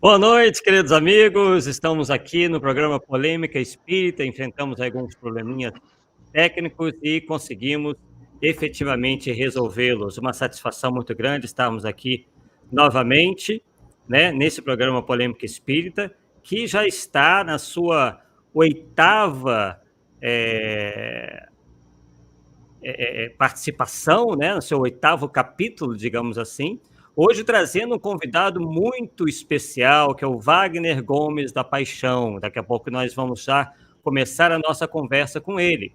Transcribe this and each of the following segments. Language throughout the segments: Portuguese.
Boa noite, queridos amigos. Estamos aqui no programa Polêmica Espírita. Enfrentamos alguns probleminhas técnicos e conseguimos efetivamente resolvê-los. Uma satisfação muito grande estarmos aqui novamente, né, nesse programa Polêmica Espírita, que já está na sua oitava eh, participação, né, no seu oitavo capítulo, digamos assim. Hoje trazendo um convidado muito especial, que é o Wagner Gomes da Paixão. Daqui a pouco nós vamos já começar a nossa conversa com ele.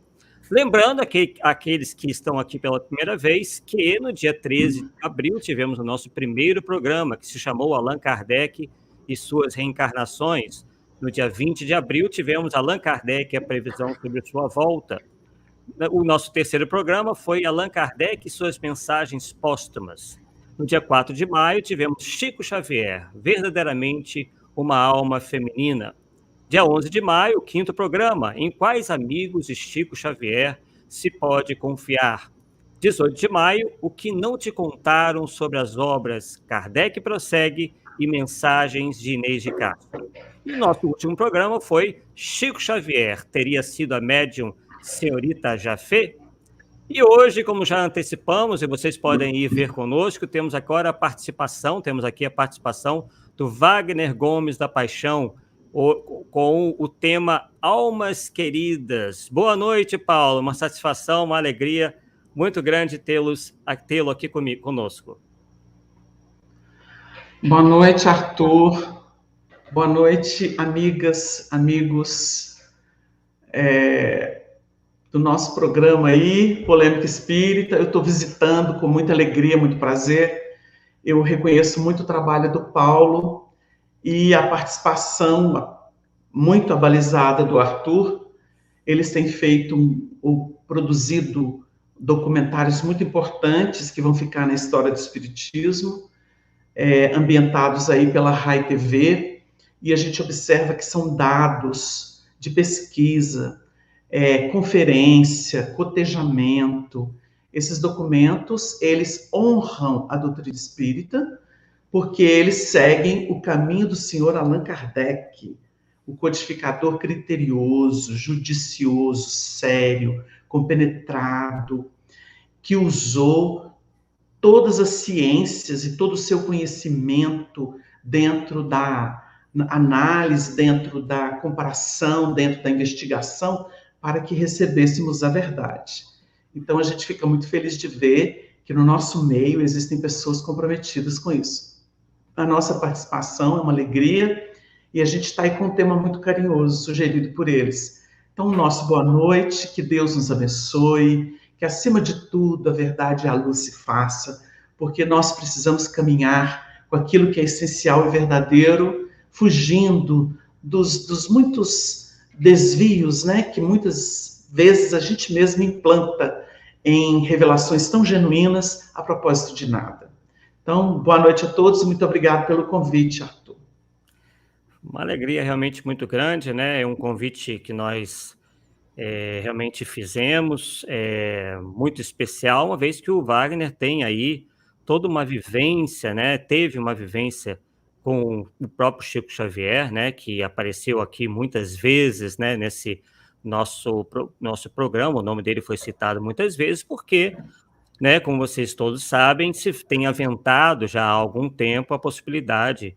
Lembrando aqueles que estão aqui pela primeira vez, que no dia 13 de abril tivemos o nosso primeiro programa, que se chamou Allan Kardec e suas reencarnações. No dia 20 de abril tivemos Allan Kardec e a previsão sobre sua volta. O nosso terceiro programa foi Allan Kardec e suas mensagens póstumas. No dia 4 de maio, tivemos Chico Xavier, verdadeiramente uma alma feminina. Dia 11 de maio, o quinto programa, Em Quais Amigos de Chico Xavier se pode confiar? 18 de maio, O que não te contaram sobre as obras Kardec Prossegue e Mensagens de Inês de Castro. E o nosso último programa foi Chico Xavier, teria sido a médium Senhorita Jafé? E hoje, como já antecipamos, e vocês podem ir ver conosco, temos aqui a participação do Wagner Gomes da Paixão, com o tema Almas Queridas. Boa noite, Paulo. Uma satisfação, uma alegria muito grande tê-lo aqui conosco. Boa noite, Arthur. Boa noite, amigas, amigos do nosso programa aí, Polêmica Espírita. Eu estou visitando com muita alegria, muito prazer. Eu reconheço muito o trabalho do Paulo e a participação muito abalizada do Arthur. Eles têm produzido documentários muito importantes que vão ficar na história do Espiritismo, ambientados aí pela Rai TV, e a gente observa que são dados de pesquisa, conferência, cotejamento. Esses documentos, eles honram a doutrina espírita, porque eles seguem o caminho do senhor Allan Kardec, o codificador criterioso, judicioso, sério, compenetrado, que usou todas as ciências e todo o seu conhecimento dentro da análise, dentro da comparação, dentro da investigação, para que recebêssemos a verdade. Então, a gente fica muito feliz de ver que no nosso meio existem pessoas comprometidas com isso. A nossa participação é uma alegria e a gente está aí com um tema muito carinhoso, sugerido por eles. Então, nosso boa noite, que Deus nos abençoe, que acima de tudo a verdade e a luz se faça, porque nós precisamos caminhar com aquilo que é essencial e verdadeiro, fugindo dos muitos desvios, né, que muitas vezes a gente mesmo implanta em revelações tão genuínas a propósito de nada. Então, boa noite a todos e muito obrigado pelo convite, Arthur. Uma alegria realmente muito grande, né? É um convite que nós realmente fizemos, muito especial, uma vez que o Wagner tem aí toda uma vivência, né? Teve uma vivência com o próprio Chico Xavier, né? Que apareceu aqui muitas vezes, né? Nesse nosso programa, o nome dele foi citado muitas vezes, porque, né? Como vocês todos sabem, se tem aventado já há algum tempo a possibilidade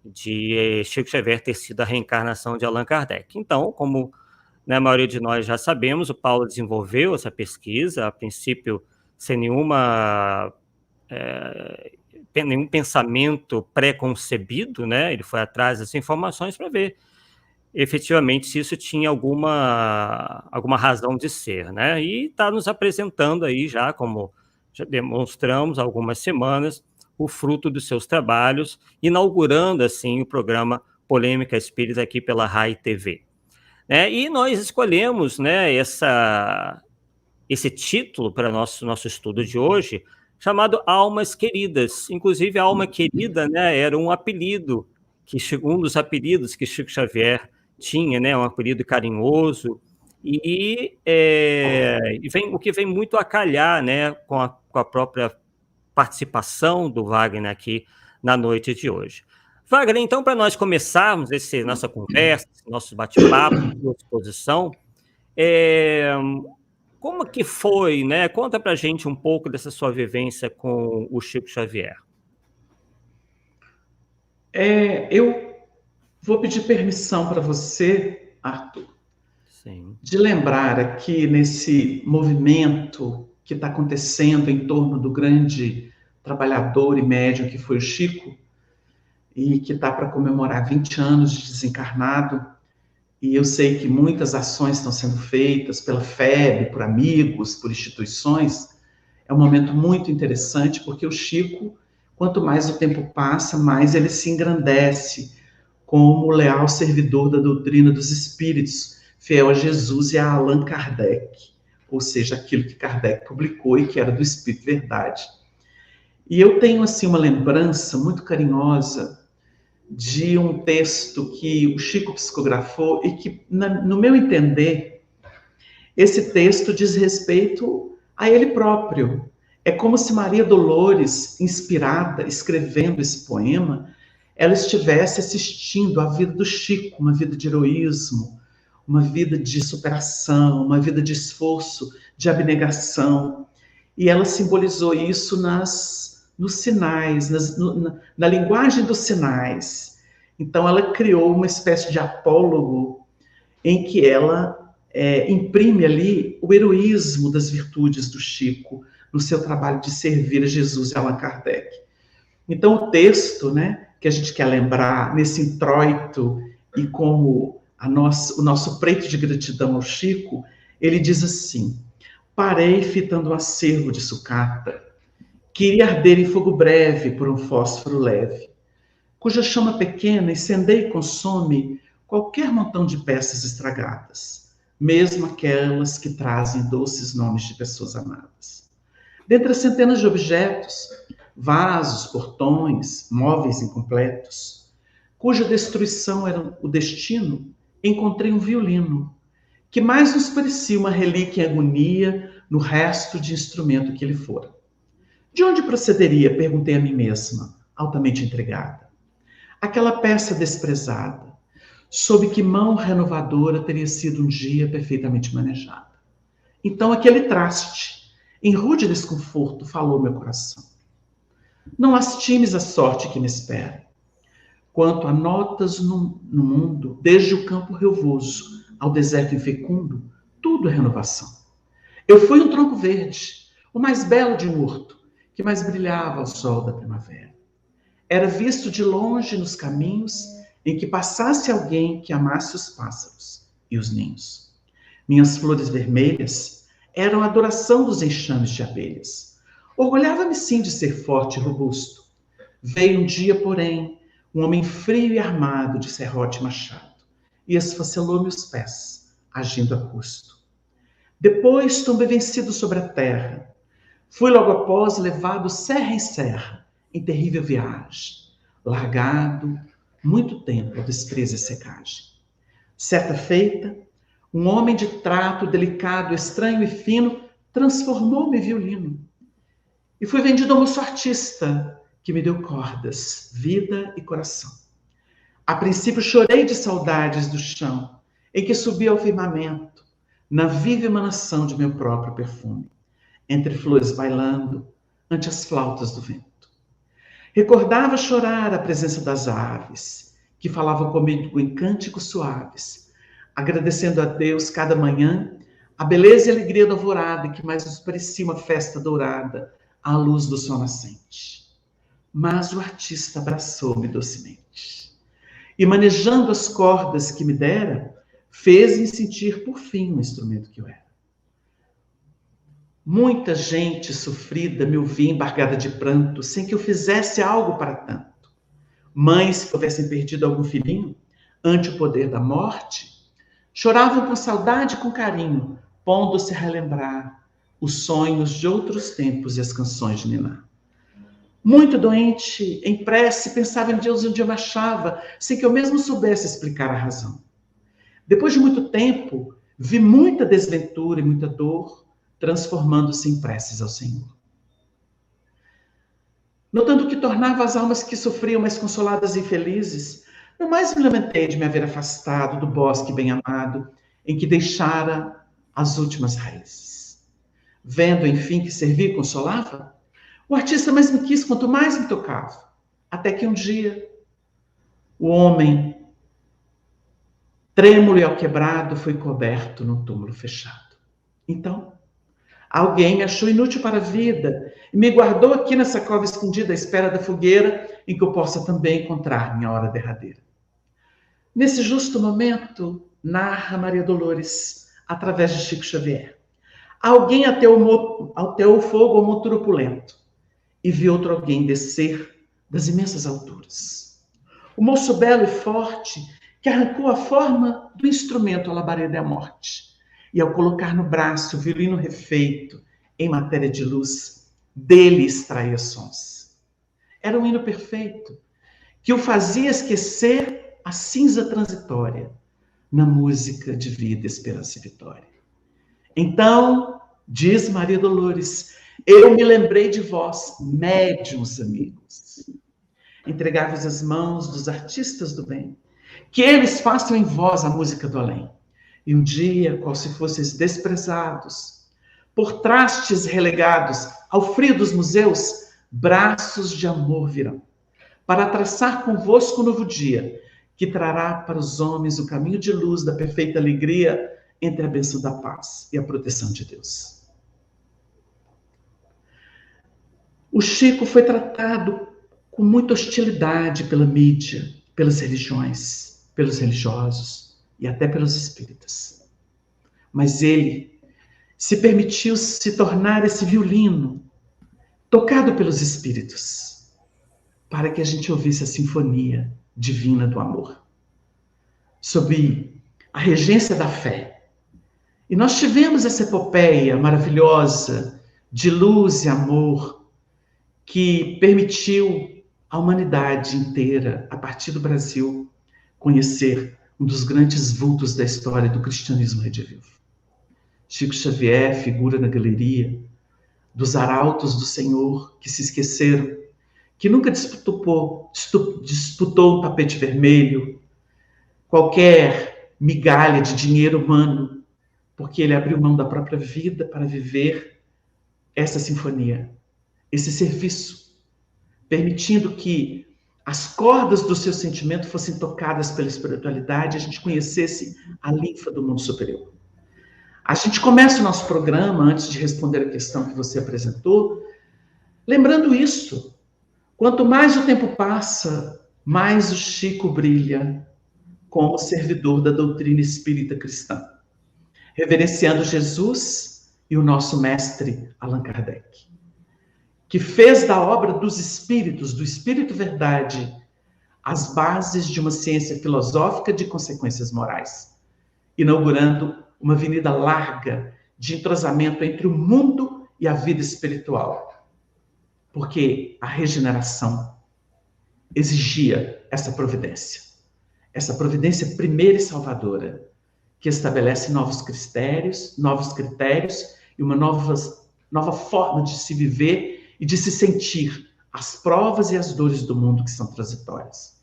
de Chico Xavier ter sido a reencarnação de Allan Kardec. Então, como, né, a maioria de nós já sabemos, o Paulo desenvolveu essa pesquisa, a princípio, sem nenhum pensamento pré-concebido, né? Ele foi atrás dessas informações para ver efetivamente se isso tinha alguma razão de ser, né? E está nos apresentando aí já, como já demonstramos há algumas semanas, o fruto dos seus trabalhos, inaugurando assim o programa Polêmica Espírita aqui pela Rai TV. E nós escolhemos, né, esse título para nosso estudo de hoje, chamado Almas Queridas. Inclusive, a alma querida, né, era um apelido, um dos apelidos que Chico Xavier tinha, né, um apelido carinhoso, o que vem muito a calhar, né, com a própria participação do Wagner aqui na noite de hoje. Wagner, então, para nós começarmos nossa conversa, nosso bate-papo, sua exposição, como que foi, né? Conta para a gente um pouco dessa sua vivência com o Chico Xavier. Eu vou pedir permissão para você, Arthur, Sim. de lembrar aqui nesse movimento que está acontecendo em torno do grande trabalhador e médium que foi o Chico, e que está para comemorar 20 anos de desencarnado, e eu sei que muitas ações estão sendo feitas pela FEB, por amigos, por instituições. É um momento muito interessante, porque o Chico, quanto mais o tempo passa, mais ele se engrandece como leal servidor da doutrina dos espíritos, fiel a Jesus e a Allan Kardec, ou seja, aquilo que Kardec publicou e que era do Espírito Verdade. E eu tenho, assim, uma lembrança muito carinhosa de um texto que o Chico psicografou e que, no meu entender, esse texto diz respeito a ele próprio. É como se Maria Dolores, inspirada, escrevendo esse poema, ela estivesse assistindo à vida do Chico, uma vida de heroísmo, uma vida de superação, uma vida de esforço, de abnegação. E ela simbolizou isso nos sinais, na linguagem dos sinais. Então, ela criou uma espécie de apólogo em que ela imprime ali o heroísmo das virtudes do Chico no seu trabalho de servir a Jesus e Allan Kardec. Então, o texto, né, que a gente quer lembrar nesse introito e como o nosso preito de gratidão ao Chico, ele diz assim: parei fitando o acervo de sucata, queria arder em fogo breve por um fósforo leve, cuja chama pequena incendeia e consome qualquer montão de peças estragadas, mesmo aquelas que trazem doces nomes de pessoas amadas. Dentre as centenas de objetos, vasos, portões, móveis incompletos, cuja destruição era o destino, encontrei um violino, que mais nos parecia uma relíquia em agonia no resto de instrumento que ele fora. De onde procederia? Perguntei a mim mesma, altamente intrigada. Aquela peça desprezada, sob que mão renovadora teria sido um dia perfeitamente manejada. Então aquele traste, em rude desconforto, falou meu coração. Não lastimes a sorte que me espera. Quanto a notas no mundo, desde o campo relvoso ao deserto infecundo, tudo é renovação. Eu fui um tronco verde, o mais belo de um horto, que mais brilhava ao sol da primavera. Era visto de longe nos caminhos em que passasse alguém que amasse os pássaros e os ninhos. Minhas flores vermelhas eram a adoração dos enxames de abelhas. Orgulhava-me sim de ser forte e robusto. Veio um dia, porém, um homem frio e armado de serrote e machado, e esfacelou-me os pés, agindo a custo. Depois tombei vencido sobre a terra. Fui logo após levado serra em serra, em terrível viagem, largado muito tempo ao desprezo e secagem. Certa feita, um homem de trato delicado, estranho e fino transformou-me em violino. E fui vendido ao moço artista, que me deu cordas, vida e coração. A princípio chorei de saudades do chão, em que subi ao firmamento, na viva emanação de meu próprio perfume, entre flores bailando, ante as flautas do vento. Recordava chorar a presença das aves, que falavam comigo em cânticos suaves, agradecendo a Deus cada manhã a beleza e alegria da alvorada, que mais nos parecia uma festa dourada à luz do sol nascente. Mas o artista abraçou-me docemente e, manejando as cordas que me dera, fez-me sentir por fim o instrumento que eu era. Muita gente sofrida me ouvia embargada de pranto, sem que eu fizesse algo para tanto. Mães que houvessem perdido algum filhinho, ante o poder da morte, choravam com saudade e com carinho, pondo-se a relembrar os sonhos de outros tempos e as canções de Niná. Muito doente, em prece, pensava em Deus onde eu me achava, sem que eu mesmo soubesse explicar a razão. Depois de muito tempo, vi muita desventura e muita dor, transformando-se em preces ao Senhor. Notando que tornava as almas que sofriam mais consoladas e felizes, não mais me lamentei de me haver afastado do bosque bem-amado, em que deixara as últimas raízes. Vendo, enfim, que servia e consolava, o artista mais me quis quanto mais me tocava, até que um dia o homem, trêmulo e alquebrado, foi coberto num túmulo fechado. Então, alguém me achou inútil para a vida e me guardou aqui nessa cova escondida à espera da fogueira em que eu possa também encontrar minha hora derradeira. Nesse justo momento, narra Maria Dolores, através de Chico Xavier. Alguém ateou o fogo ao motor opulento e viu outro alguém descer das imensas alturas. O moço belo e forte que arrancou a forma do instrumento à labareda da morte e ao colocar no braço o violino refeito em matéria de luz, dele extraía sons. Era um hino perfeito que o fazia esquecer a cinza transitória na música de vida, esperança e vitória. Então, diz Maria Dolores, eu me lembrei de vós, médiuns amigos. Entregai-vos as mãos dos artistas do bem, que eles façam em vós a música do além. E um dia, qual se fosseis desprezados, por trastes relegados ao frio dos museus, braços de amor virão, para traçar convosco um novo dia, que trará para os homens o caminho de luz da perfeita alegria entre a bênção da paz e a proteção de Deus. O Chico foi tratado com muita hostilidade pela mídia, pelas religiões, pelos religiosos e até pelos espíritas. Mas ele se permitiu se tornar esse violino, tocado pelos espíritos, para que a gente ouvisse a sinfonia divina do amor, sob a regência da fé. E nós tivemos essa epopeia maravilhosa de luz e amor que permitiu à humanidade inteira, a partir do Brasil, conhecer um dos grandes vultos da história do cristianismo redivivo. Chico Xavier figura na galeria dos arautos do Senhor que se esqueceram, que nunca disputou um tapete vermelho, qualquer migalha de dinheiro humano, porque ele abriu mão da própria vida para viver essa sinfonia, esse serviço, permitindo que as cordas do seu sentimento fossem tocadas pela espiritualidade e a gente conhecesse a linfa do mundo superior. A gente começa o nosso programa, antes de responder a questão que você apresentou, lembrando isso. Quanto mais o tempo passa, mais o Chico brilha como servidor da doutrina espírita cristã, reverenciando Jesus e o nosso mestre Allan Kardec, que fez da obra dos espíritos, do Espírito Verdade, as bases de uma ciência filosófica de consequências morais, inaugurando uma avenida larga de entrosamento entre o mundo e a vida espiritual, porque a regeneração exigia essa providência primeira e salvadora, que estabelece novos critérios e uma nova forma de se viver e de se sentir as provas e as dores do mundo que são transitórias.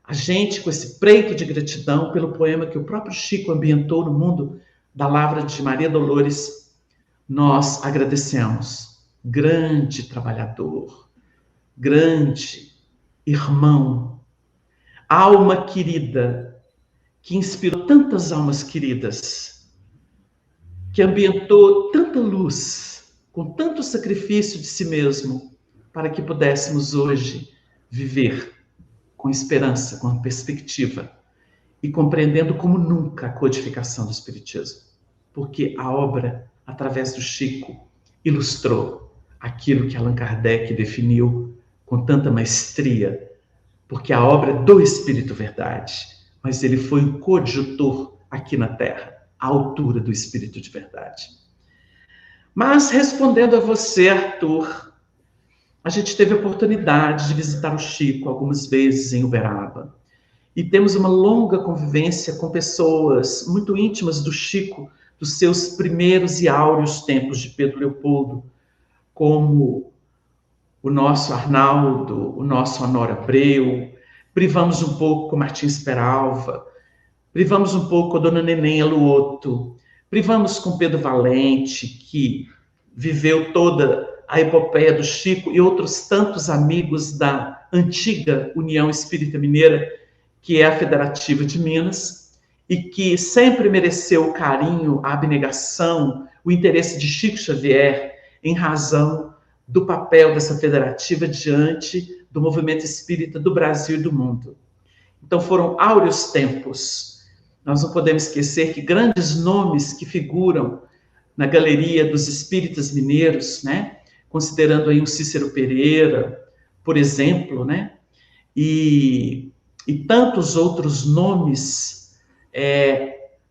A gente, com esse preito de gratidão pelo poema que o próprio Chico ambientou no mundo da Lavra de Maria Dolores, nós agradecemos. Grande trabalhador, grande irmão, alma querida, que inspirou tantas almas queridas, que ambientou tanta luz, com tanto sacrifício de si mesmo, para que pudéssemos hoje viver com esperança, com perspectiva, e compreendendo como nunca a codificação do Espiritismo. Porque a obra, através do Chico, ilustrou aquilo que Allan Kardec definiu com tanta maestria, porque a obra é do Espírito Verdade, mas ele foi um coadjutor aqui na Terra, à altura do Espírito de Verdade. Mas, respondendo a você, Arthur, a gente teve a oportunidade de visitar o Chico algumas vezes em Uberaba. E temos uma longa convivência com pessoas muito íntimas do Chico, dos seus primeiros e áureos tempos de Pedro Leopoldo, como o nosso Arnaldo, o nosso Honor Abreu, privamos um pouco com Martins Peralva, privamos um pouco com a Dona Neném Aluoto, privamos com Pedro Valente, que viveu toda a epopeia do Chico, e outros tantos amigos da antiga União Espírita Mineira, que é a Federativa de Minas, e que sempre mereceu o carinho, a abnegação, o interesse de Chico Xavier, em razão do papel dessa federativa diante do movimento espírita do Brasil e do mundo. Então foram áureos tempos. Nós não podemos esquecer que grandes nomes que figuram na galeria dos espíritas mineiros, né, considerando aí um Cícero Pereira, por exemplo, né, e tantos outros nomes,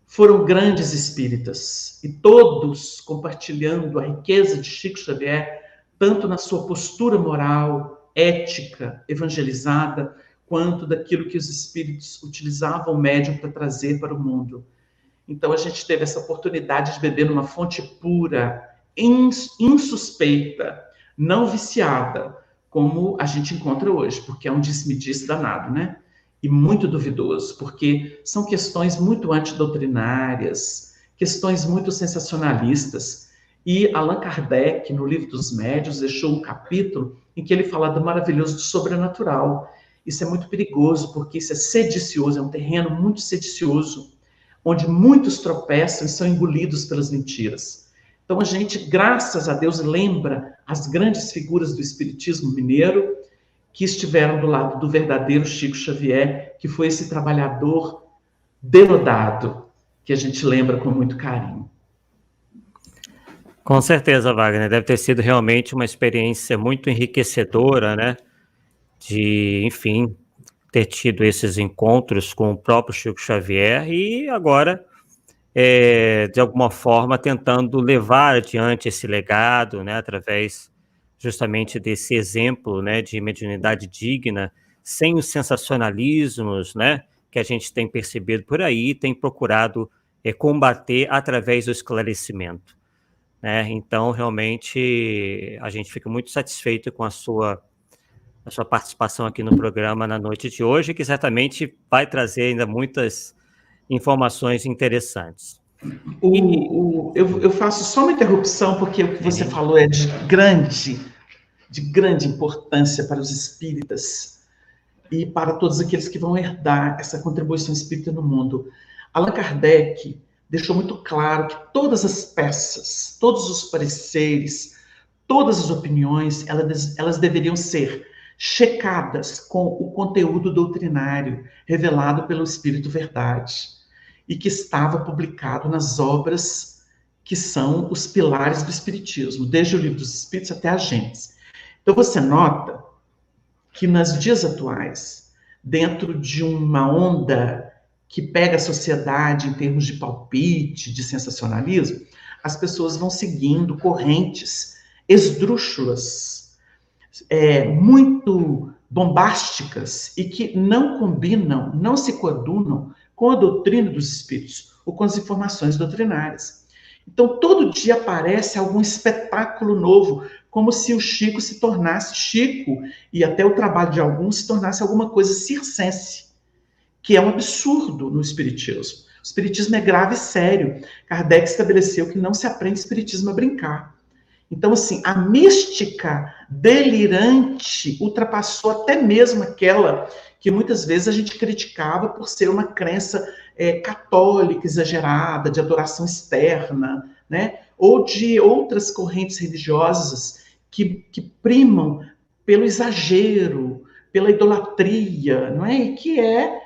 foram grandes espíritas, e todos compartilhando a riqueza de Chico Xavier, tanto na sua postura moral, ética, evangelizada, quanto daquilo que os espíritos utilizavam o médium para trazer para o mundo. Então a gente teve essa oportunidade de beber numa fonte pura, insuspeita, não viciada, como a gente encontra hoje, porque é um disse-me-disse danado, né? E muito duvidoso, porque são questões muito antidoutrinárias, questões muito sensacionalistas. E Allan Kardec, no Livro dos Médiuns, deixou um capítulo em que ele fala do maravilhoso do sobrenatural. Isso é muito perigoso, porque isso é sedicioso, é um terreno muito sedicioso, onde muitos tropeçam e são engolidos pelas mentiras. Então a gente, graças a Deus, lembra as grandes figuras do espiritismo mineiro que estiveram do lado do verdadeiro Chico Xavier, que foi esse trabalhador denodado, que a gente lembra com muito carinho. Com certeza, Wagner, deve ter sido realmente uma experiência muito enriquecedora, né? De, enfim, ter tido esses encontros com o próprio Chico Xavier e agora, de alguma forma, tentando levar adiante esse legado, né? Através justamente desse exemplo, né, de mediunidade digna, sem os sensacionalismos, né, que a gente tem percebido por aí, tem procurado combater através do esclarecimento, né? Então, realmente, a gente fica muito satisfeito com a sua participação aqui no programa na noite de hoje, que certamente vai trazer ainda muitas informações interessantes. Eu faço só uma interrupção, porque o que você falou é de grande importância para os espíritas e para todos aqueles que vão herdar essa contribuição espírita no mundo. Allan Kardec deixou muito claro que todas as peças, todos os pareceres, todas as opiniões, elas deveriam ser checadas com o conteúdo doutrinário revelado pelo Espírito Verdade e que estava publicado nas obras que são os pilares do Espiritismo, desde o Livro dos Espíritos até a Gênesis. Então você nota que nos dias atuais, dentro de uma onda que pega a sociedade em termos de palpite, de sensacionalismo, as pessoas vão seguindo correntes esdrúxulas, muito bombásticas e que não combinam, não se coadunam com a doutrina dos espíritos ou com as informações doutrinárias. Então, todo dia aparece algum espetáculo novo, como se o Chico se tornasse Chico, e até o trabalho de alguns se tornasse alguma coisa circense, que é um absurdo no espiritismo. O espiritismo é grave e sério. Kardec estabeleceu que não se aprende espiritismo a brincar. Então, assim, a mística delirante ultrapassou até mesmo aquela que muitas vezes a gente criticava por ser uma crença católica exagerada, de adoração externa, né? Ou de outras correntes religiosas que primam pelo exagero, pela idolatria, não é? E que é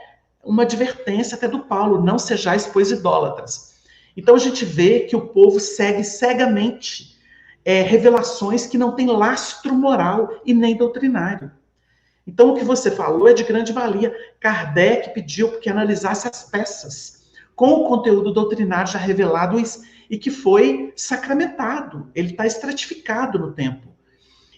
uma advertência até do Paulo, não sejais, pois, idólatras. Então a gente vê que o povo segue cegamente revelações que não têm lastro moral e nem doutrinário. Então, o que você falou é de grande valia. Kardec pediu que analisasse as peças com o conteúdo doutrinário já revelado e que foi sacramentado. Ele está estratificado no tempo.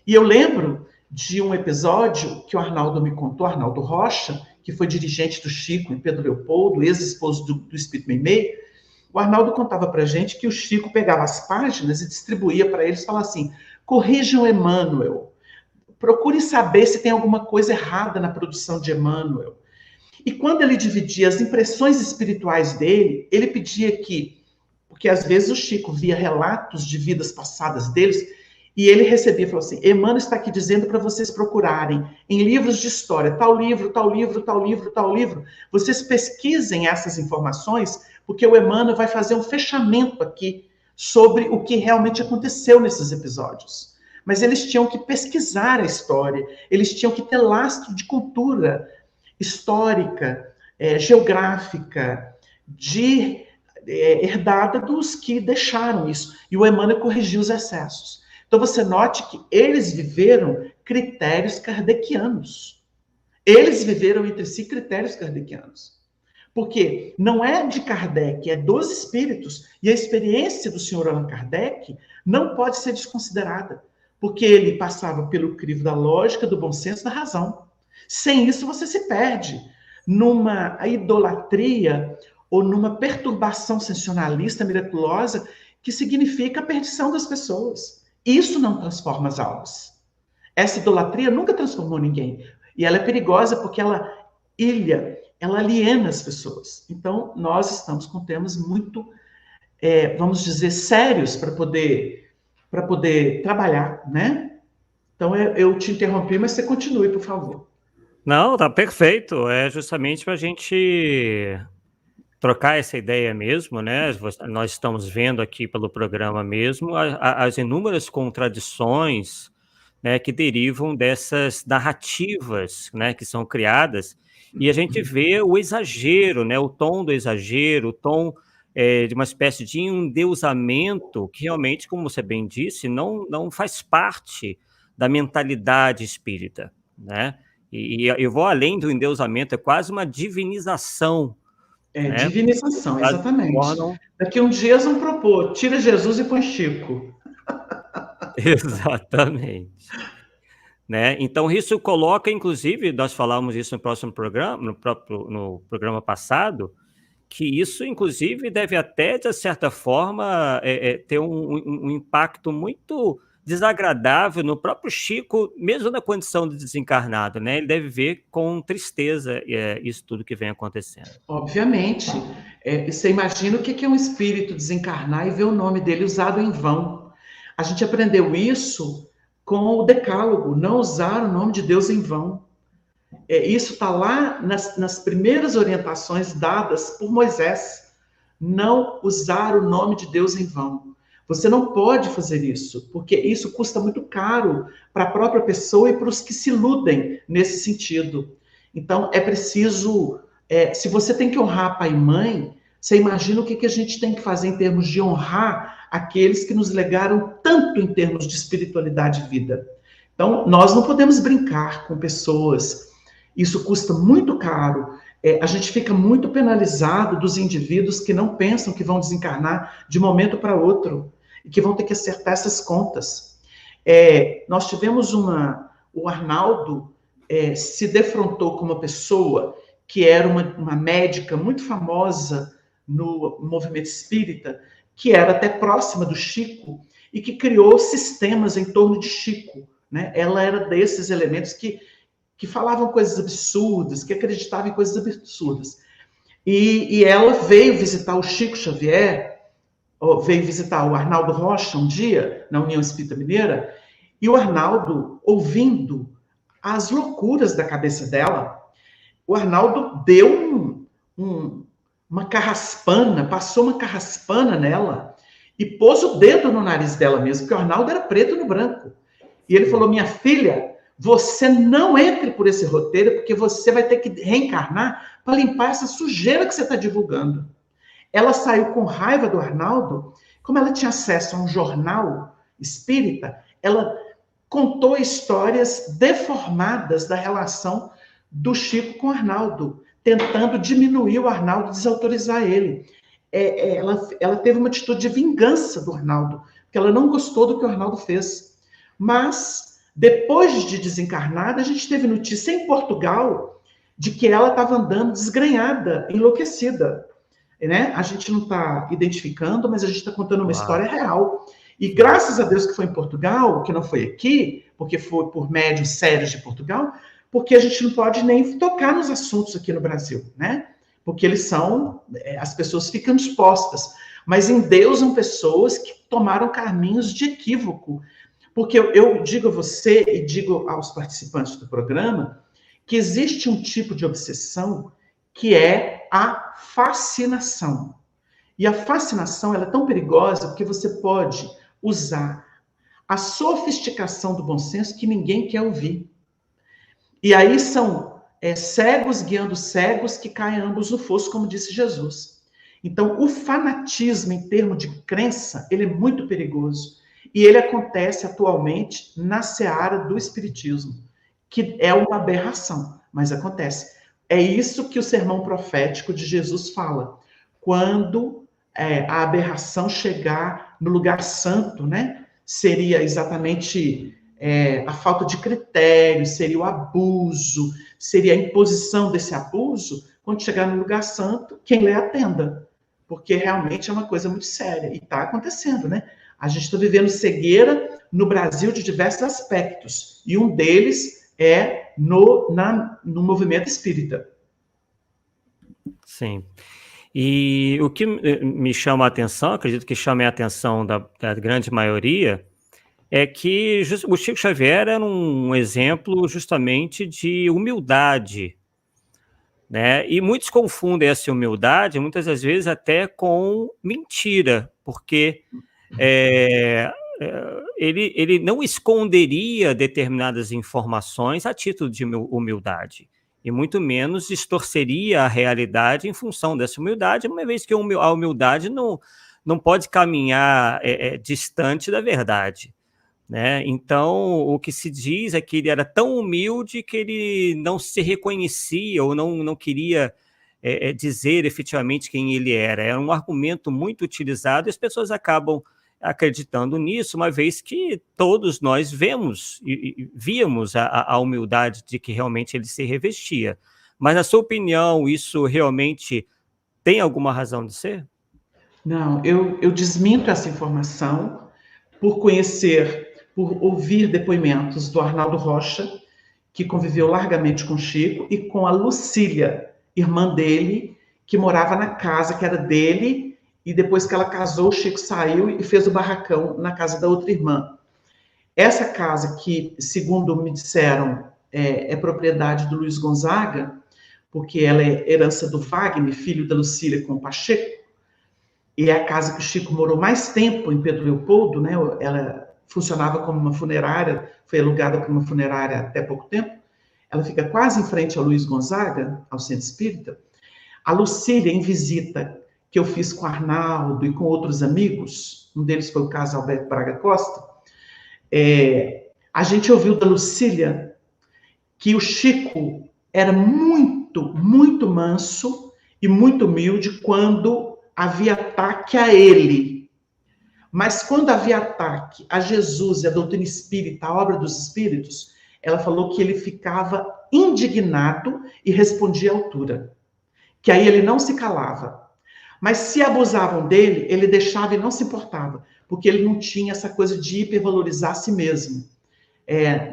E eu lembro de um episódio que o Arnaldo me contou, Arnaldo Rocha, que foi dirigente do Chico em Pedro Leopoldo, ex-esposo do Espírito Meimei. O Arnaldo contava para a gente que o Chico pegava as páginas e distribuía para eles, falava assim, corrijam Emmanuel, procure saber se tem alguma coisa errada na produção de Emmanuel. E quando ele dividia as impressões espirituais dele, ele pedia que, porque às vezes o Chico via relatos de vidas passadas deles, e ele recebia, falou assim, Emmanuel está aqui dizendo para vocês procurarem em livros de história, tal livro, tal livro, tal livro, tal livro, vocês pesquisem essas informações, porque o Emmanuel vai fazer um fechamento aqui sobre o que realmente aconteceu nesses episódios. Mas eles tinham que pesquisar a história, eles tinham que ter lastro de cultura histórica, geográfica, herdada dos que deixaram isso. E o Emmanuel corrigiu os excessos. Então você note que eles viveram critérios kardecianos. Eles viveram entre si critérios kardecianos. Porque não é de Kardec, é dos espíritos. E a experiência do senhor Allan Kardec não pode ser desconsiderada. Porque ele passava pelo crivo da lógica, do bom senso, da razão. Sem isso, você se perde numa idolatria ou numa perturbação sensacionalista miraculosa que significa a perdição das pessoas. Isso não transforma as almas. Essa idolatria nunca transformou ninguém. E ela é perigosa porque ela aliena as pessoas. Então, nós estamos com temas muito, vamos dizer, sérios para poder trabalhar, né? Então, eu te interrompi, mas você continue, por favor. Não, tá perfeito. É justamente para a gente trocar essa ideia mesmo, né? Nós estamos vendo aqui pelo programa mesmo as inúmeras contradições, né, que derivam dessas narrativas, né, que são criadas, e a gente vê o exagero, né, o tom do exagero, o tom de uma espécie de endeusamento que realmente, como você bem disse, não faz parte da mentalidade espírita, né? E eu vou além do endeusamento, é quase uma divinização, né? Divinização, exatamente. Daqui uns dias vão propor, tira Jesus e põe Chico. Exatamente. Né? Então, isso coloca, inclusive, nós falamos isso no próximo programa, no programa passado, que isso, inclusive, deve até, de certa forma, ter um impacto muito desagradável no próprio Chico, mesmo na condição de desencarnado, né? Ele deve ver com tristeza isso tudo que vem acontecendo. Obviamente. Você imagina o que é um espírito desencarnar e ver o nome dele usado em vão. A gente aprendeu isso com o Decálogo, não usar o nome de Deus em vão. Isso está lá nas primeiras orientações dadas por Moisés. Não usar o nome de Deus em vão. Você não pode fazer isso, porque isso custa muito caro para a própria pessoa e para os que se iludem nesse sentido. Então, é preciso... se você tem que honrar pai e mãe, você imagina o que a gente tem que fazer em termos de honrar aqueles que nos legaram tanto em termos de espiritualidade e vida. Então, nós não podemos brincar com pessoas. Isso custa muito caro. A gente fica muito penalizado dos indivíduos que não pensam que vão desencarnar de momento para outro e que vão ter que acertar essas contas. Nós tivemos o Arnaldo se defrontou com uma pessoa que era uma médica muito famosa no movimento espírita, que era até próxima do Chico e que criou sistemas em torno de Chico, né? Ela era desses elementos que falavam coisas absurdas, que acreditavam em coisas absurdas. E ela veio visitar o Chico Xavier, veio visitar o Arnaldo Rocha um dia, na União Espírita Mineira, e o Arnaldo, ouvindo as loucuras da cabeça dela, o Arnaldo deu uma carraspana, passou uma carraspana nela e pôs o dedo no nariz dela mesmo, porque o Arnaldo era preto no branco. E ele falou, minha filha, você não entre por esse roteiro, porque você vai ter que reencarnar para limpar essa sujeira que você está divulgando. Ela saiu com raiva do Arnaldo, como ela tinha acesso a um jornal espírita, ela contou histórias deformadas da relação do Chico com o Arnaldo, tentando diminuir o Arnaldo, desautorizar ele. Ela teve uma atitude de vingança do Arnaldo, porque ela não gostou do que o Arnaldo fez. Mas, depois de desencarnada, a gente teve notícia em Portugal de que ela estava andando desgrenhada, enlouquecida. Né? A gente não está identificando, mas a gente está contando uma história real. E graças a Deus que foi em Portugal, que não foi aqui, porque foi por médios sérios de Portugal, porque a gente não pode nem tocar nos assuntos aqui no Brasil, né? Porque eles são, as pessoas ficam dispostas. Mas em Deus são pessoas que tomaram caminhos de equívoco. Porque eu digo a você e digo aos participantes do programa que existe um tipo de obsessão que é a fascinação. E a fascinação ela é tão perigosa porque você pode usar a sofisticação do bom senso que ninguém quer ouvir. E aí são cegos guiando cegos que caem ambos no fosso, como disse Jesus. Então, o fanatismo em termos de crença, ele é muito perigoso. E ele acontece atualmente na seara do espiritismo, que é uma aberração, mas acontece. É isso que o sermão profético de Jesus fala. Quando a aberração chegar no lugar santo, né? Seria exatamente a falta de critério, seria o abuso, seria a imposição desse abuso. Quando chegar no lugar santo, quem lê atenda, porque realmente é uma coisa muito séria, e está acontecendo, né? A gente está vivendo cegueira no Brasil de diversos aspectos, e um deles é no movimento espírita. Sim. E o que me chama a atenção, acredito que chame a atenção da grande maioria, é que o Chico Xavier era um exemplo justamente de humildade, né? E muitos confundem essa humildade, muitas das vezes até com mentira, porque ele não esconderia determinadas informações a título de humildade, e muito menos distorceria a realidade em função dessa humildade, uma vez que a humildade não pode caminhar distante da verdade, né? Então, o que se diz é que ele era tão humilde que ele não se reconhecia ou não queria dizer efetivamente quem ele era. Era um argumento muito utilizado e as pessoas acabam acreditando nisso, uma vez que todos nós víamos a humildade de que realmente ele se revestia. Mas, na sua opinião, isso realmente tem alguma razão de ser? Não, eu desminto essa informação por conhecer, por ouvir depoimentos do Arnaldo Rocha, que conviveu largamente com Chico, e com a Lucília, irmã dele, que morava na casa que era dele, e depois que ela casou, o Chico saiu e fez o barracão na casa da outra irmã. Essa casa, que, segundo me disseram, é propriedade do Luiz Gonzaga, porque ela é herança do Wagner, filho da Lucília com o Pacheco, e é a casa que o Chico morou mais tempo em Pedro Leopoldo, né? Ela funcionava como uma funerária, foi alugada como uma funerária até pouco tempo. Ela fica quase em frente ao Luiz Gonzaga, ao Centro Espírita. A Lucília, em visita que eu fiz com o Arnaldo e com outros amigos, um deles foi o caso Alberto Braga Costa, a gente ouviu da Lucília que o Chico era muito, muito manso e muito humilde quando havia ataque a ele. Mas quando havia ataque a Jesus e a doutrina espírita, a obra dos espíritos, ela falou que ele ficava indignado e respondia à altura. Que aí ele não se calava. Mas se abusavam dele, ele deixava e não se importava, porque ele não tinha essa coisa de hipervalorizar a si mesmo.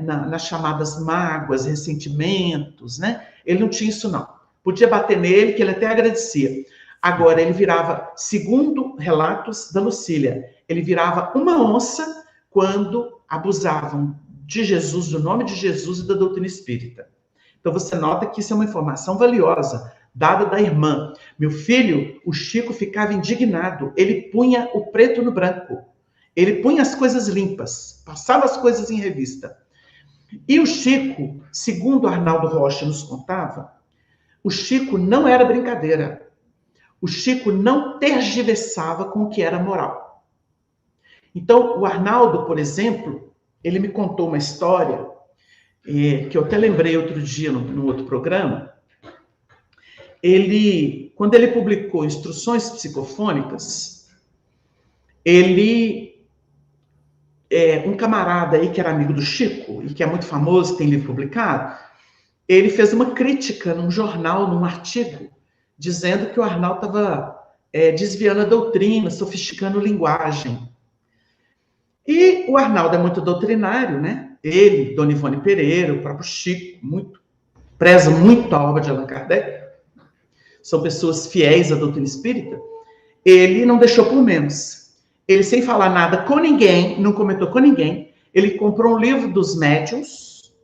Nas chamadas mágoas, ressentimentos, né? Ele não tinha isso, não. Podia bater nele, que ele até agradecia. Agora, ele virava, segundo relatos da Lucília, ele virava uma onça quando abusavam de Jesus, do nome de Jesus e da doutrina espírita. Então, você nota que isso é uma informação valiosa, dada da irmã. Meu filho, o Chico ficava indignado, ele punha o preto no branco, ele punha as coisas limpas, passava as coisas em revista. E o Chico, segundo Arnaldo Rocha nos contava, o Chico não era brincadeira. O Chico não tergiversava com o que era moral. Então, o Arnaldo, por exemplo, ele me contou uma história que eu até lembrei outro dia no outro programa. Quando ele publicou Instruções Psicofônicas, um camarada aí que era amigo do Chico e que é muito famoso, tem livro publicado, ele fez uma crítica num jornal, num artigo, dizendo que o Arnaldo estava desviando a doutrina, sofisticando a linguagem. E o Arnaldo é muito doutrinário, né? Ele, Dona Ivone Pereira, o próprio Chico, preza muito a obra de Allan Kardec, são pessoas fiéis à doutrina espírita. Ele não deixou por menos. Ele, sem falar nada com ninguém, não comentou com ninguém, ele comprou um livro dos médiuns,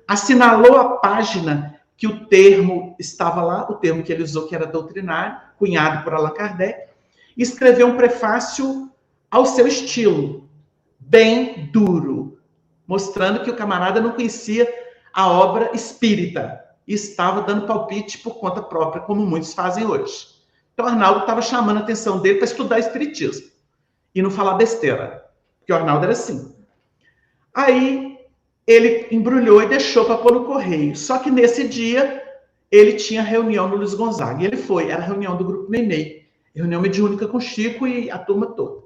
assinalou a página que o termo estava lá, o termo que ele usou, que era doutrinário, cunhado por Allan Kardec, e escreveu um prefácio ao seu estilo, bem duro, mostrando que o camarada não conhecia a obra espírita e estava dando palpite por conta própria, como muitos fazem hoje. Então, Arnaldo estava chamando a atenção dele para estudar espiritismo e não falar besteira, porque o Arnaldo era assim. Aí, ele embrulhou e deixou para pôr no correio. Só que nesse dia, ele tinha reunião no Luiz Gonzaga. E ele foi, era a reunião do Grupo Nenê, reunião mediúnica com Chico e a turma toda.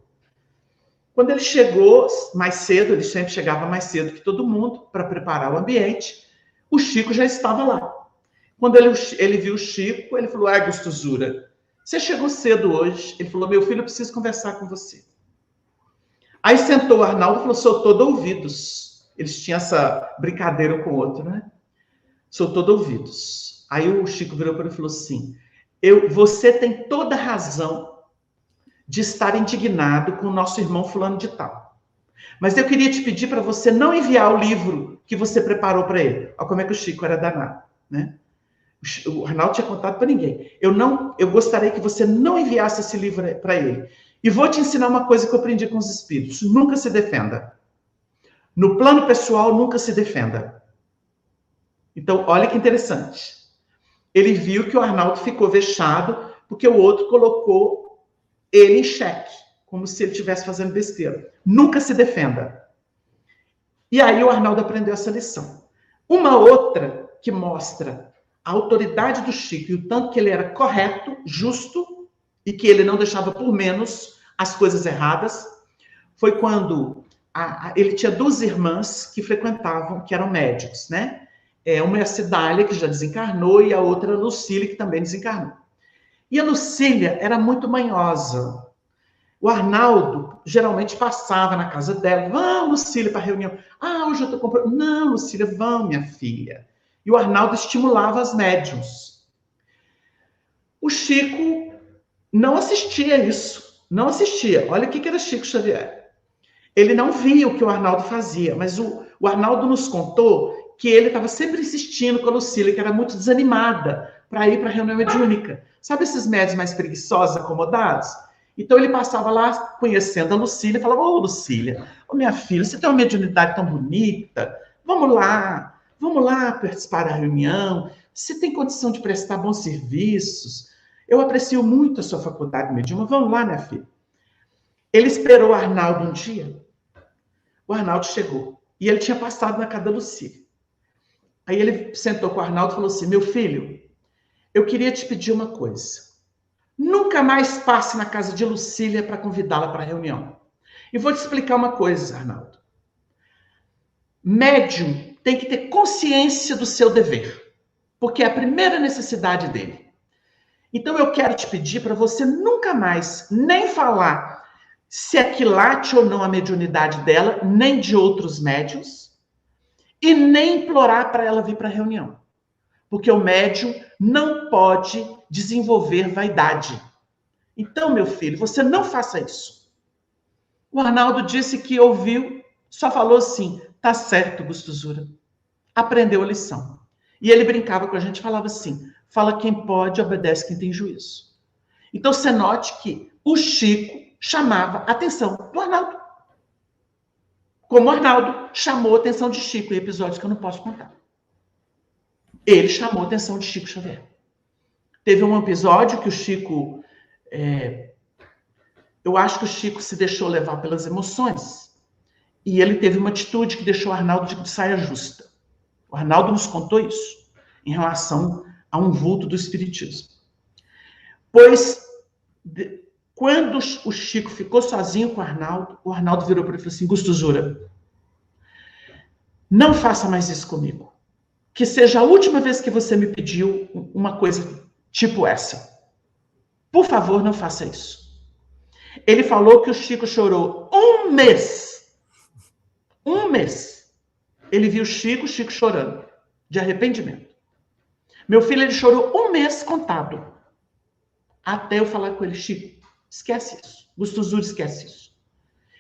Quando ele chegou mais cedo, ele sempre chegava mais cedo que todo mundo para preparar o ambiente, o Chico já estava lá. Quando ele viu o Chico, ele falou: Gostosura, você chegou cedo hoje. Ele falou: meu filho, eu preciso conversar com você. Aí sentou o Arnaldo e falou: sou todo ouvidos. Eles tinham essa brincadeira um com o outro, né? Sou todo ouvidos. Aí o Chico virou para ele e falou assim: você tem toda razão de estar indignado com o nosso irmão fulano de tal. Mas eu queria te pedir para você não enviar o livro que você preparou para ele. Olha como é que o Chico era danado, né? O Arnaldo tinha contado para ninguém. Eu gostaria que você não enviasse esse livro para ele. E vou te ensinar uma coisa que eu aprendi com os espíritos. Nunca se defenda. No plano pessoal, nunca se defenda. Então, olha que interessante. Ele viu que o Arnaldo ficou vexado porque o outro colocou ele em xeque, como se ele estivesse fazendo besteira. Nunca se defenda. E aí o Arnaldo aprendeu essa lição. Uma outra que mostra a autoridade do Chico e o tanto que ele era correto, justo, e que ele não deixava por menos as coisas erradas, foi quando ele tinha duas irmãs que frequentavam, que eram médicos, né? Uma é a Cidália, que já desencarnou, e a outra a Lucília, que também desencarnou. E a Lucília era muito manhosa. O Arnaldo geralmente passava na casa dela. Vamos, Lucília, para a reunião. Hoje eu estou comprando. Não, Lucília, vamos, minha filha. E o Arnaldo estimulava as médiuns. O Chico não assistia isso. Não assistia. Olha o que era Chico Xavier. Ele não via o que o Arnaldo fazia, mas o Arnaldo nos contou que ele estava sempre insistindo com a Lucília, que era muito desanimada para ir para a reunião mediúnica. Sabe esses médios mais preguiçosos, acomodados? Então ele passava lá conhecendo a Lucília e falava: Lucília, minha filha, você tem uma mediunidade tão bonita, vamos lá participar da reunião, você tem condição de prestar bons serviços, eu aprecio muito a sua faculdade mediúnica, vamos lá, minha filha. Ele esperou o Arnaldo um dia, o Arnaldo chegou, e ele tinha passado na casa da Lucília. Aí ele sentou com o Arnaldo e falou assim: meu filho, eu queria te pedir uma coisa. Nunca mais passe na casa de Lucília para convidá-la para a reunião. E vou te explicar uma coisa, Arnaldo. Médium tem que ter consciência do seu dever, porque é a primeira necessidade dele. Então eu quero te pedir para você nunca mais nem falar se aquilate ou não a mediunidade dela, nem de outros médiuns, e nem implorar para ela vir para a reunião. Porque o médium não pode desenvolver vaidade. Então, meu filho, você não faça isso. O Arnaldo disse que ouviu, só falou assim: tá certo, Gostosura. Aprendeu a lição. E ele brincava com a gente, falava assim: fala quem pode, obedece quem tem juízo. Então, você note que o Chico chamava a atenção do Arnaldo. Como o Arnaldo chamou a atenção de Chico em episódios que eu não posso contar. Ele chamou a atenção de Chico Xavier. Teve um episódio que o Chico... eu acho que o Chico se deixou levar pelas emoções. E ele teve uma atitude que deixou o Arnaldo de saia justa. O Arnaldo nos contou isso em relação a um vulto do espiritismo. Pois, quando o Chico ficou sozinho com o Arnaldo virou para ele e falou assim: Gostosura, não faça mais isso comigo. Que seja a última vez que você me pediu uma coisa tipo essa. Por favor, não faça isso. Ele falou que o Chico chorou um mês Um mês. Ele viu o Chico chorando, de arrependimento. Meu filho, ele chorou um mês contado. Até eu falar com ele, Chico, esquece isso. Gustosur, esquece isso.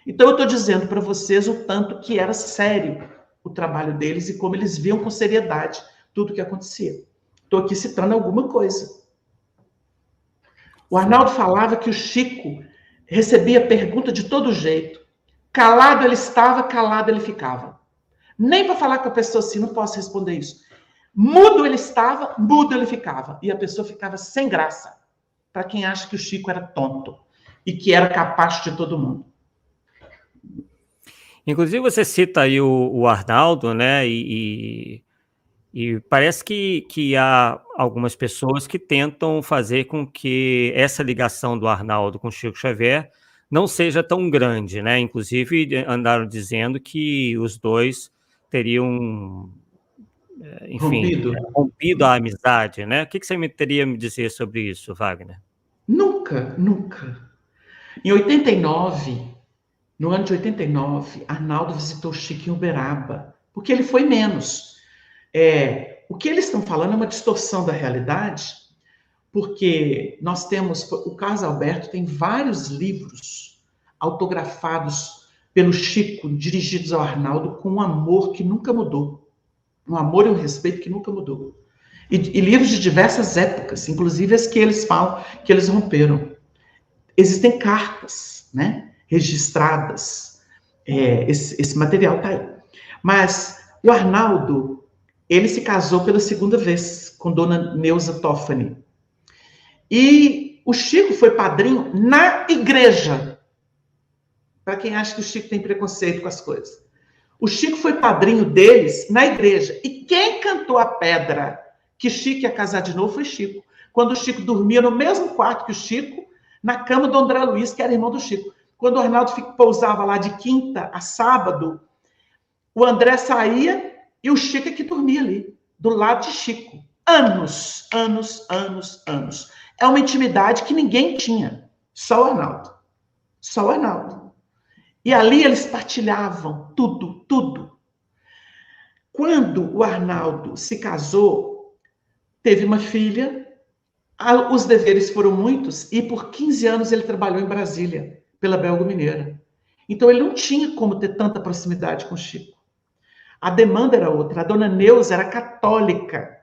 Então, eu estou dizendo para vocês o tanto que era sério o trabalho deles e como eles viam com seriedade tudo o que acontecia. Estou aqui citando alguma coisa. O Arnaldo falava que o Chico recebia pergunta de todo jeito. Calado ele estava, calado ele ficava. Nem para falar com a pessoa assim, não posso responder isso. Mudo ele estava, mudo ele ficava. E a pessoa ficava sem graça. Para quem acha que o Chico era tonto e que era capaz de todo mundo. Inclusive, você cita aí o Arnaldo, né? E parece que há algumas pessoas que tentam fazer com que essa ligação do Arnaldo com Chico Xavier não seja tão grande, né? Inclusive, andaram dizendo que os dois teriam, enfim, rompido a amizade, né? O que você teria a me dizer sobre isso, Wagner? Nunca, nunca. Em 89, no ano de 89, Arnaldo visitou Chico em Uberaba, porque ele foi menos. O que eles estão falando é uma distorção da realidade, porque nós temos, o Carlos Alberto tem vários livros autografados pelo Chico, dirigidos ao Arnaldo, com um amor que nunca mudou. Um amor e um respeito que nunca mudou. E livros de diversas épocas, inclusive as que eles falam que eles romperam. Existem cartas, né, registradas. Esse material está aí. Mas o Arnaldo, ele se casou pela segunda vez com Dona Neuza Toffani. E o Chico foi padrinho na igreja. Para quem acha que o Chico tem preconceito com as coisas. O Chico foi padrinho deles na igreja. E quem cantou a pedra que Chico ia casar de novo foi Chico. Quando o Chico dormia no mesmo quarto que o Chico, na cama do André Luiz, que era irmão do Chico. Quando o Arnaldo pousava lá de quinta a sábado, o André saía e o Chico é que dormia ali, do lado de Chico. Anos, anos, anos, anos. É uma intimidade que ninguém tinha. Só o Arnaldo. Só o Arnaldo. E ali eles partilhavam tudo, tudo. Quando o Arnaldo se casou, teve uma filha, os deveres foram muitos, e por 15 anos ele trabalhou em Brasília, pela Belga Mineira. Então ele não tinha como ter tanta proximidade com o Chico. A demanda era outra. A dona Neuza era católica.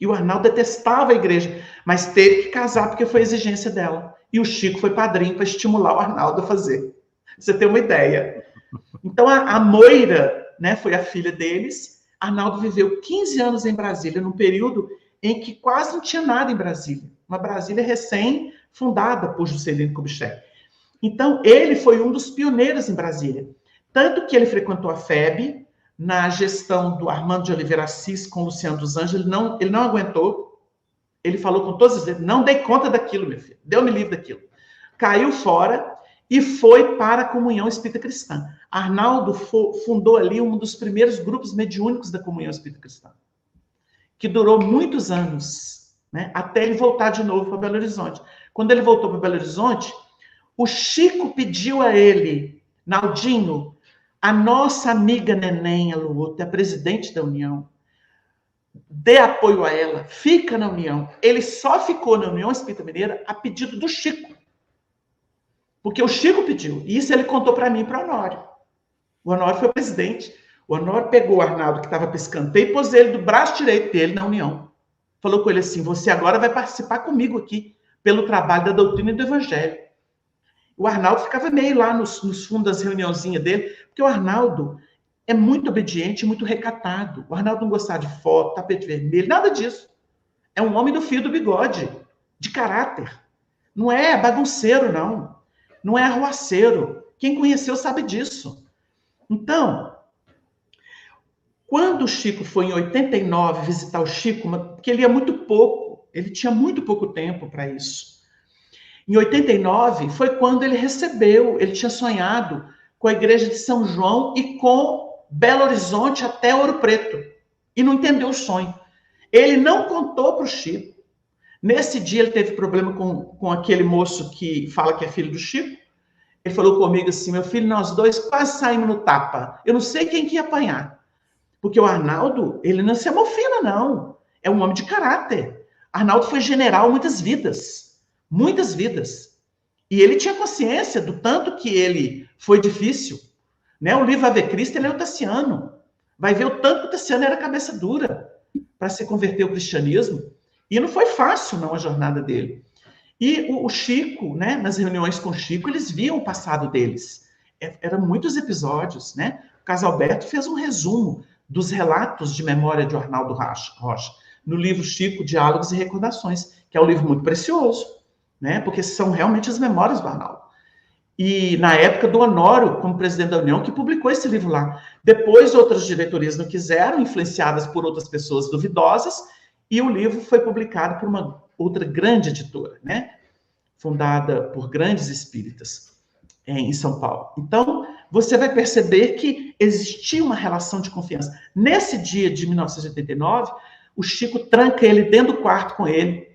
E o Arnaldo detestava a igreja, mas teve que casar porque foi exigência dela. E o Chico foi padrinho para estimular o Arnaldo a fazer. Pra você ter uma ideia. Então a Moira, né, foi a filha deles. Arnaldo viveu 15 anos em Brasília, num período em que quase não tinha nada em Brasília. Uma Brasília recém-fundada por Juscelino Kubitschek. Então, ele foi um dos pioneiros em Brasília. Tanto que ele frequentou a FEB, na gestão do Armando de Oliveira Assis com o Luciano dos Anjos, ele não aguentou. Ele falou com todos os dedos, não dei conta daquilo, meu filho. Deu-me livre daquilo. Caiu fora e foi para a Comunhão Espírita Cristã. Arnaldo fundou ali um dos primeiros grupos mediúnicos da Comunhão Espírita Cristã, que durou muitos anos, né, até ele voltar de novo para Belo Horizonte. Quando ele voltou para Belo Horizonte, o Chico pediu a ele, Naldinho, a nossa amiga Neném Aluoto, é a presidente da União, dê apoio a ela, fica na União. Ele só ficou na União Espírita Mineira a pedido do Chico. Porque o Chico pediu. E isso ele contou para mim e para o Honório. O Honório foi o presidente. O Honório pegou o Arnaldo, que estava para escanteio, e pôs ele do braço direito dele na União. Falou com ele assim, você agora vai participar comigo aqui, pelo trabalho da doutrina e do evangelho. O Arnaldo ficava meio lá nos fundos das reuniãozinhas dele, porque o Arnaldo é muito obediente, muito recatado. O Arnaldo não gostava de foto, tapete vermelho, nada disso. É um homem do fio do bigode, de caráter. Não é bagunceiro, não. Não é arruaceiro. Quem conheceu sabe disso. Então, quando o Chico foi em 89 visitar o Chico, porque ele ia muito pouco, ele tinha muito pouco tempo para isso. Em 89 foi quando ele tinha sonhado com a igreja de São João e com Belo Horizonte até Ouro Preto. E não entendeu o sonho. Ele não contou para o Chico. Nesse dia ele teve problema com aquele moço que fala que é filho do Chico. Ele falou comigo assim, meu filho, nós dois quase saímos no tapa. Eu não sei quem que ia apanhar. Porque o Arnaldo, ele não se amofina, não. É um homem de caráter. Arnaldo foi general muitas vidas. Muitas vidas. E ele tinha consciência do tanto que ele foi difícil. Né? O livro Ave Cristo, ele é o Tassiano. Vai ver o tanto que o Tassiano era cabeça dura para se converter ao cristianismo. E não foi fácil, não, a jornada dele. E o Chico, né, nas reuniões com o Chico, eles viam o passado deles. Eram muitos episódios, né? O Casalberto fez um resumo dos relatos de memória de Arnaldo Rocha, no livro Chico, Diálogos e Recordações, que é um livro muito precioso, né? Porque são realmente as memórias do Arnaldo. E na época do Honório, como presidente da União, que publicou esse livro lá. Depois, outras diretorias não quiseram, influenciadas por outras pessoas duvidosas, e o livro foi publicado por uma outra grande editora, né? Fundada por grandes espíritas em São Paulo. Então, você vai perceber que existia uma relação de confiança. Nesse dia de 1989, o Chico tranca ele dentro do quarto com ele,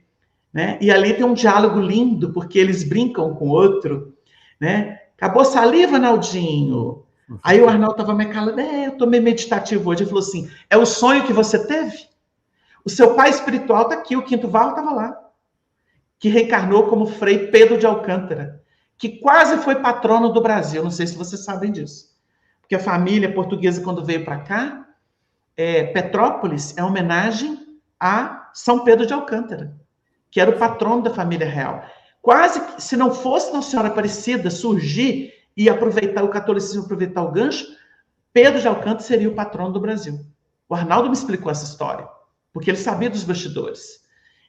né? E ali tem um diálogo lindo, porque eles brincam com o outro, né? Acabou a saliva, Naldinho? Aí o Arnaldo estava meio calado, eu estou meio meditativo hoje. Ele falou assim, é o sonho que você teve? O seu pai espiritual está aqui, o Quinto Varro estava lá, que reencarnou como Frei Pedro de Alcântara, que quase foi patrono do Brasil. Não sei se vocês sabem disso. Porque a família portuguesa, quando veio para cá, Petrópolis é homenagem a São Pedro de Alcântara, que era o patrono da família real. Quase que, se não fosse Nossa Senhora Aparecida surgir e aproveitar o catolicismo, aproveitar o gancho, Pedro de Alcântara seria o patrono do Brasil. O Arnaldo me explicou essa história, porque ele sabia dos bastidores.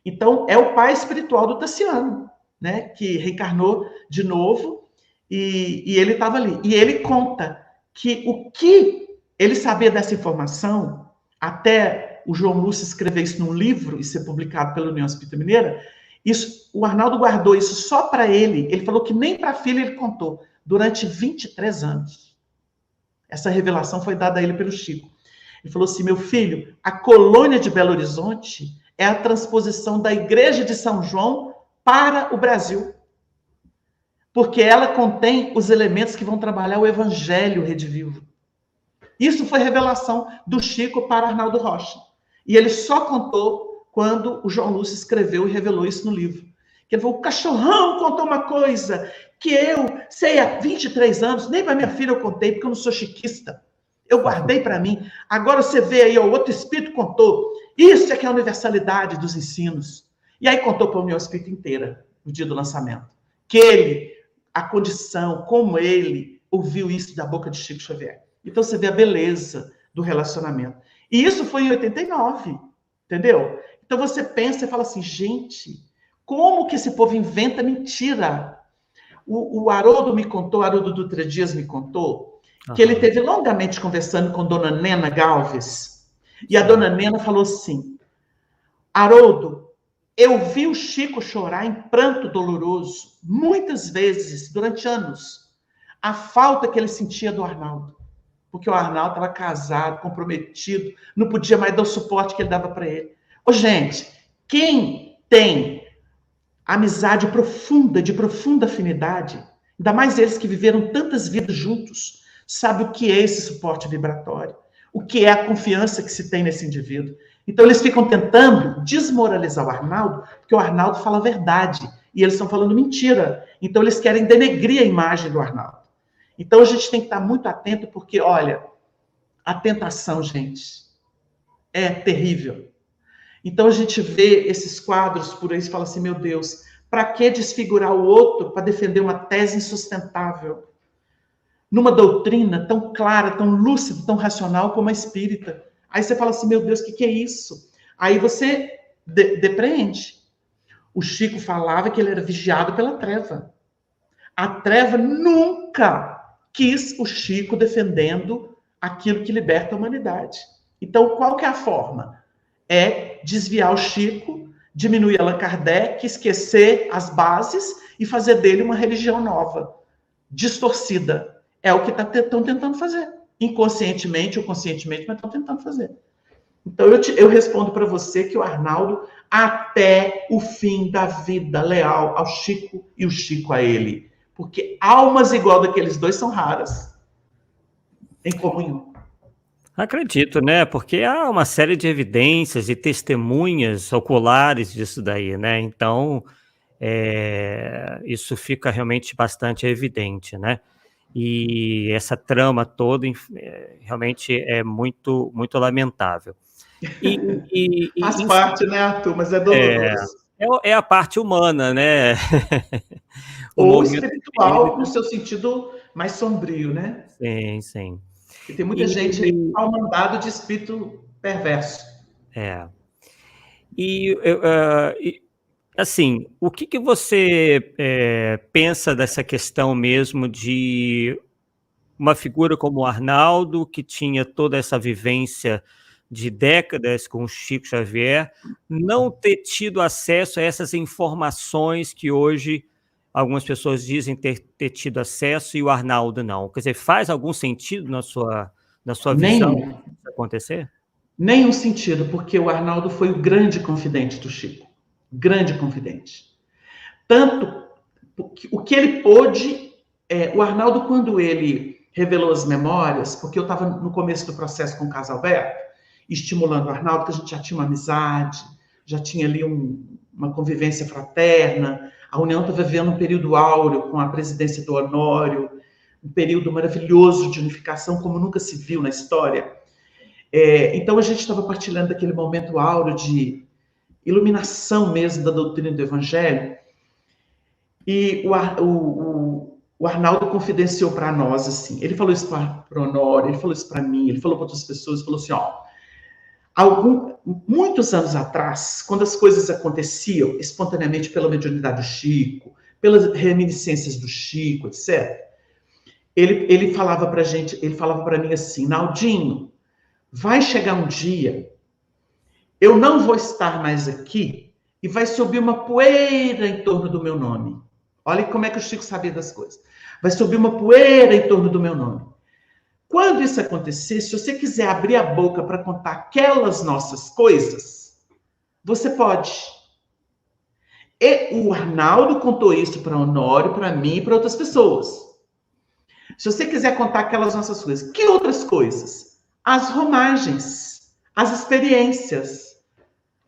Então, é o pai espiritual do Tassiano, né, que reencarnou de novo, e ele estava ali. E ele conta que o que ele sabia dessa informação, até o João Lúcio escrever isso num livro e ser publicado pela União Espírita Mineira, o Arnaldo guardou isso só para ele. Ele falou que nem para a filha ele contou, durante 23 anos. Essa revelação foi dada a ele pelo Chico. Ele falou assim, meu filho, a colônia de Belo Horizonte é a transposição da Igreja de São João para o Brasil. Porque ela contém os elementos que vão trabalhar o Evangelho redivivo. Isso foi revelação do Chico para Arnaldo Rocha. E ele só contou quando o João Lúcio escreveu e revelou isso no livro. Que ele falou, o cachorrão contou uma coisa que eu sei há 23 anos, nem para minha filha eu contei, porque eu não sou chiquista. Eu guardei para mim. Agora você vê aí, o outro espírito contou. Isso é que é a universalidade dos ensinos. E aí contou para a União Espírita inteira, no dia do lançamento. Que ele, a condição, como ele ouviu isso da boca de Chico Xavier. Então você vê a beleza do relacionamento. E isso foi em 89, entendeu? Então você pensa e fala assim, gente, como que esse povo inventa mentira? O Haroldo me contou, Haroldo Dutra Dias me contou, que ele teve longamente conversando com Dona Nena Galves, e a Dona Nena falou assim, Haroldo, eu vi o Chico chorar em pranto doloroso, muitas vezes, durante anos, a falta que ele sentia do Arnaldo, porque o Arnaldo estava casado, comprometido, não podia mais dar o suporte que ele dava para ele. Ô, gente, quem tem amizade profunda, de profunda afinidade, ainda mais eles que viveram tantas vidas juntos, sabe o que é esse suporte vibratório, o que é a confiança que se tem nesse indivíduo. Então, eles ficam tentando desmoralizar o Arnaldo, porque o Arnaldo fala a verdade, e eles estão falando mentira. Então, eles querem denegrir a imagem do Arnaldo. Então, a gente tem que estar muito atento, porque, olha, a tentação, gente, é terrível. Então, a gente vê esses quadros por aí e fala assim, meu Deus, para que desfigurar o outro para defender uma tese insustentável? Numa doutrina tão clara, tão lúcida, tão racional como a espírita. Aí você fala assim, meu Deus, o que é isso? Aí você depreende. O Chico falava que ele era vigiado pela treva. A treva nunca quis o Chico defendendo aquilo que liberta a humanidade. Então, qual que é a forma? É desviar o Chico, diminuir Allan Kardec, esquecer as bases e fazer dele uma religião nova, distorcida. É o que estão tentando fazer. Inconscientemente ou conscientemente, mas estão tentando fazer. Então, eu respondo para você que o Arnaldo, até o fim da vida, leal ao Chico e o Chico a ele. porque almas igual daqueles dois são raras em comunhão. Acredito, né? Porque há uma série de evidências e testemunhas oculares disso daí, né? Então, isso fica realmente bastante evidente, né? E essa trama toda realmente é muito, muito lamentável. Faz parte, né, Arthur? Mas é doloroso. É a parte humana, né? Ou espiritual, no seu sentido mais sombrio, né? Sim, sim. E tem muita gente ao mandado de espírito perverso. Assim, o que você pensa dessa questão mesmo de uma figura como o Arnaldo, que tinha toda essa vivência de décadas com o Chico Xavier, não ter tido acesso a essas informações que hoje algumas pessoas dizem ter tido acesso e o Arnaldo não? Quer dizer, faz algum sentido na sua visão isso acontecer? Nenhum sentido, porque o Arnaldo foi o grande confidente do Chico. Grande confidente. Tanto o que ele pôde, o Arnaldo, quando ele revelou as memórias, porque eu estava no começo do processo com o Casalberto, estimulando o Arnaldo, que a gente já tinha uma amizade, já tinha ali uma convivência fraterna, a União estava vivendo um período áureo com a presidência do Honório, um período maravilhoso de unificação, como nunca se viu na história. Então a gente estava partilhando daquele momento áureo de iluminação mesmo da doutrina do Evangelho, e o Arnaldo confidenciou para nós, assim, ele falou isso para o Honório, ele falou isso para mim, ele falou para outras pessoas, falou assim, muitos anos atrás, quando as coisas aconteciam espontaneamente pela mediunidade do Chico, pelas reminiscências do Chico, etc., ele falava para gente, ele falava para mim assim, Naldinho, vai chegar um dia, eu não vou estar mais aqui e vai subir uma poeira em torno do meu nome. Olha como é que o Chico sabia das coisas. Vai subir uma poeira em torno do meu nome. Quando isso acontecer, se você quiser abrir a boca para contar aquelas nossas coisas, você pode. E o Arnaldo contou isso para Honório, para mim e para outras pessoas. Se você quiser contar aquelas nossas coisas, que outras coisas? As romagens, as experiências,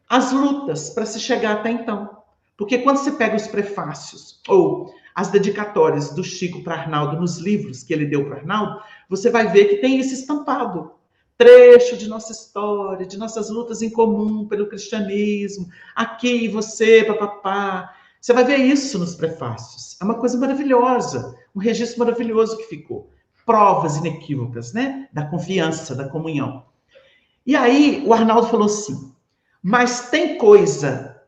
as lutas para se chegar até então. Porque quando você pega os prefácios ou as dedicatórias do Chico para Arnaldo nos livros que ele deu para Arnaldo, você vai ver que tem isso estampado. Trecho de nossa história, de nossas lutas em comum pelo cristianismo, aqui você, papapá. Você vai ver isso nos prefácios. É uma coisa maravilhosa, um registro maravilhoso que ficou. Provas inequívocas, né? Da confiança, da comunhão. E aí o Arnaldo falou assim, mas tem coisa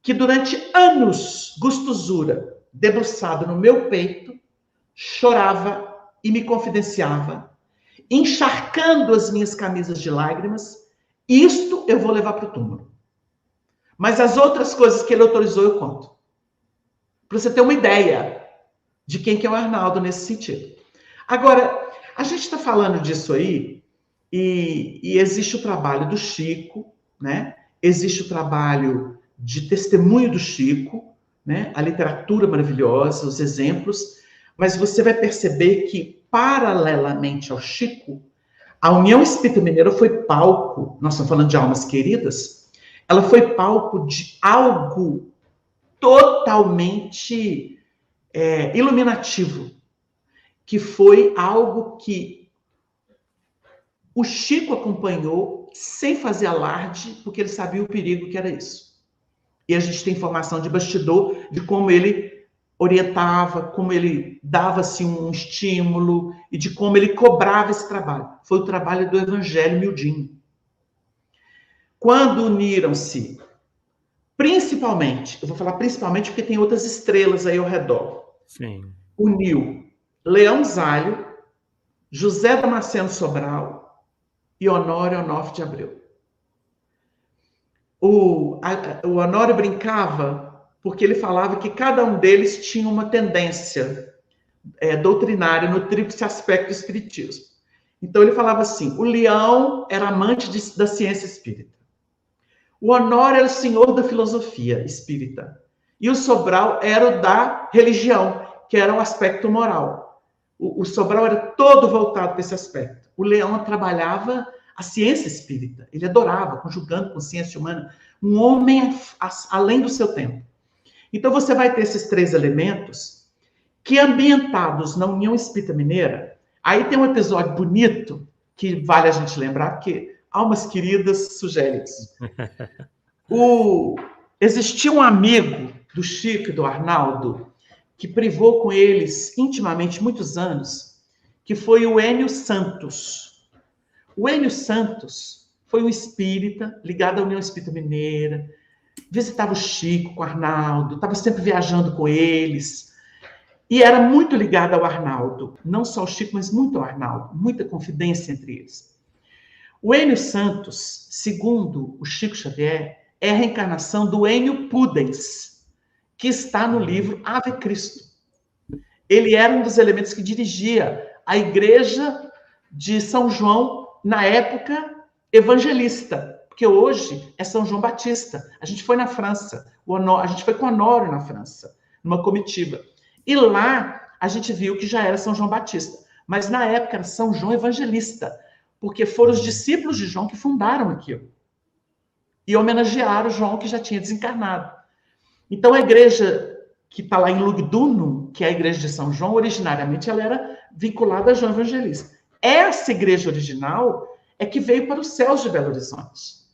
que durante anos, gustosura, debruçado no meu peito, chorava e me confidenciava, encharcando as minhas camisas de lágrimas, isto eu vou levar para o túmulo. Mas as outras coisas que ele autorizou, eu conto. Para você ter uma ideia de quem que é o Arnaldo nesse sentido. Agora, a gente está falando disso aí, e existe o trabalho do Chico, né? Existe o trabalho de testemunho do Chico, né? A literatura maravilhosa, os exemplos, mas você vai perceber que, paralelamente ao Chico, a União Espírita Mineira foi palco, nós estamos falando de almas queridas, ela foi palco de algo totalmente iluminativo, que foi algo que o Chico acompanhou sem fazer alarde, porque ele sabia o perigo que era isso. E a gente tem informação de bastidor de como ele orientava, como ele dava assim, um estímulo e de como ele cobrava esse trabalho. Foi o trabalho do Evangelho miudinho. Quando uniram-se, principalmente, eu vou falar principalmente porque tem outras estrelas aí ao redor. Sim. Uniu Leão Zálio, José Damasceno Sobral e Honório Onofre de Abreu. O Honório brincava porque ele falava que cada um deles tinha uma tendência doutrinária no tríplice aspecto do espiritismo. Então ele falava assim, o Leão era amante da ciência espírita. O Honório era o senhor da filosofia espírita. E o Sobral era o da religião, que era o aspecto moral. O Sobral era todo voltado para esse aspecto. O Leão trabalhava a ciência espírita. Ele adorava, conjugando com ciência humana, um homem além do seu tempo. Então, você vai ter esses 3 elementos que, ambientados na União Espírita Mineira, aí tem um episódio bonito que vale a gente lembrar, que Almas Queridas sugere isso. Existia um amigo do Chico e do Arnaldo que privou com eles intimamente muitos anos, que foi o Enio Santos. O Enio Santos foi um espírita ligado à União Espírita Mineira, visitava o Chico com o Arnaldo, estava sempre viajando com eles, e era muito ligado ao Arnaldo, não só ao Chico, mas muito ao Arnaldo, muita confidência entre eles. O Enio Santos, segundo o Chico Xavier, é a reencarnação do Enio Pudens, que está no livro Ave Cristo. Ele era um dos elementos que dirigia a igreja de São João na época evangelista, porque hoje é São João Batista. A gente foi na França, a gente foi com Honório na França, numa comitiva. E lá a gente viu que já era São João Batista, mas na época era São João Evangelista, porque foram os discípulos de João que fundaram aquilo e homenagearam João, que já tinha desencarnado. Então, a igreja que está lá em Lugdunum, que é a igreja de São João, originariamente ela era vinculada a João Evangelista. Essa igreja original é que veio para os céus de Belo Horizonte.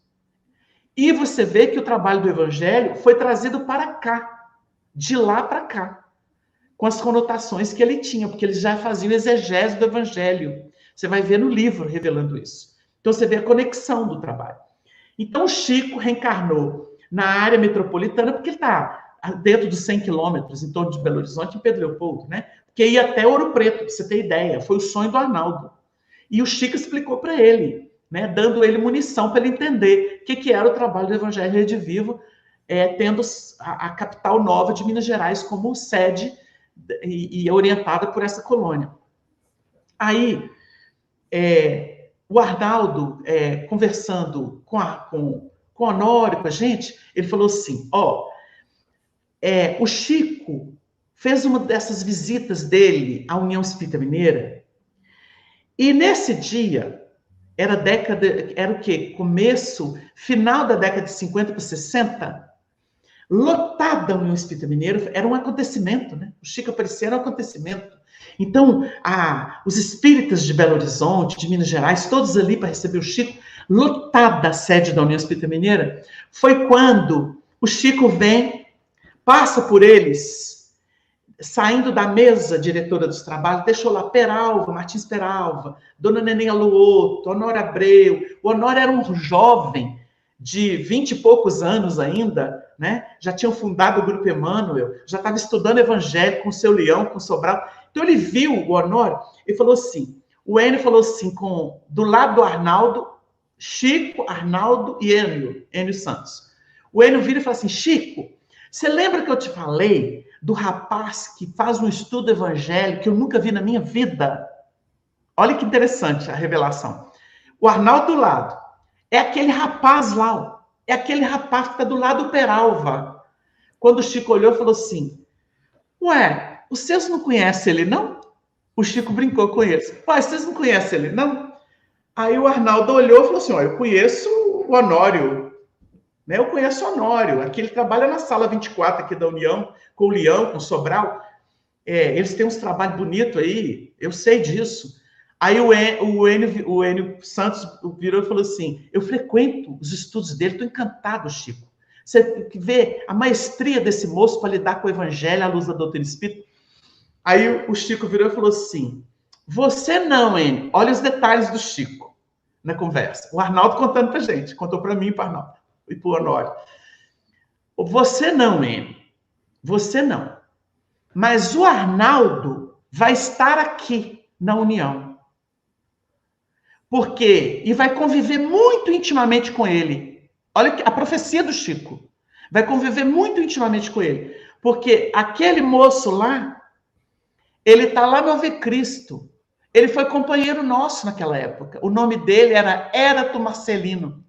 E você vê que o trabalho do Evangelho foi trazido para cá, de lá para cá, com as conotações que ele tinha, porque eles já faziam exegese do Evangelho. Você vai ver no livro revelando isso. Então, você vê a conexão do trabalho. Então, o Chico reencarnou na área metropolitana, porque ele está dentro dos 100 quilômetros, em torno de Belo Horizonte, em Pedro Leopoldo, né? Porque ia até Ouro Preto, para você ter ideia. Foi o sonho do Arnaldo. E o Chico explicou para ele, né? Dando ele munição para ele entender o que era o trabalho do Evangelho Redivivo, tendo a capital nova de Minas Gerais como sede e orientada por essa colônia. Aí, o Arnaldo, conversando com o Honório, com a gente, ele falou assim, o Chico fez uma dessas visitas dele à União Espírita Mineira, e nesse dia, era o quê? Final da década de 50 para 60, lotada a União Espírita Mineira, era um acontecimento, né? O Chico aparecia, era um acontecimento. Então, os espíritas de Belo Horizonte, de Minas Gerais, todos ali para receber o Chico, lotada a sede da União Espírita Mineira, foi quando o Chico vem, passa por eles, saindo da mesa diretora dos trabalhos, deixou lá Peralva, Martins Peralva, Dona Neném Aluoto, Honório Abreu. O Honório era um jovem de 20 e poucos anos ainda, né? Já tinham fundado o Grupo Emmanuel, já estava estudando Evangelho com o seu Leão, com o Sobral. Então, ele viu o Honório e falou assim, o Enio falou assim, do lado do Arnaldo, Chico, Arnaldo e Enio Santos. O Enio vira e fala assim, Chico, você lembra que eu te falei do rapaz que faz um estudo evangélico que eu nunca vi na minha vida? Olha que interessante a revelação. O Arnaldo do lado, é aquele rapaz lá, é aquele rapaz que está do lado do Peralva. Quando o Chico olhou, falou assim, ué, vocês não conhecem ele, não? O Chico brincou com eles. Ué, vocês não conhecem ele, não? Aí o Arnaldo olhou e falou assim, eu conheço o Honório, né? Eu conheço o Honório, aqui ele trabalha na sala 24 aqui da União, com o Leão, com o Sobral. Eles têm uns trabalhos bonitos aí, eu sei disso. Aí o Enio Santos virou e falou assim, eu frequento os estudos dele, estou encantado, Chico. Você vê a maestria desse moço para lidar com o Evangelho à luz da doutrina espírita. Aí o Chico virou e falou assim, você não, Enio, olha os detalhes do Chico na conversa. O Arnaldo contando para a gente, contou para mim e para o Arnaldo e para o Honório. Você não, Enio, você não. Mas o Arnaldo vai estar aqui na União. Por quê? E vai conviver muito intimamente com ele. Olha a profecia do Chico. Vai conviver muito intimamente com ele. Porque aquele moço lá, ele está lá no Ave Cristo. Ele foi companheiro nosso naquela época. O nome dele era Érato Marcelino.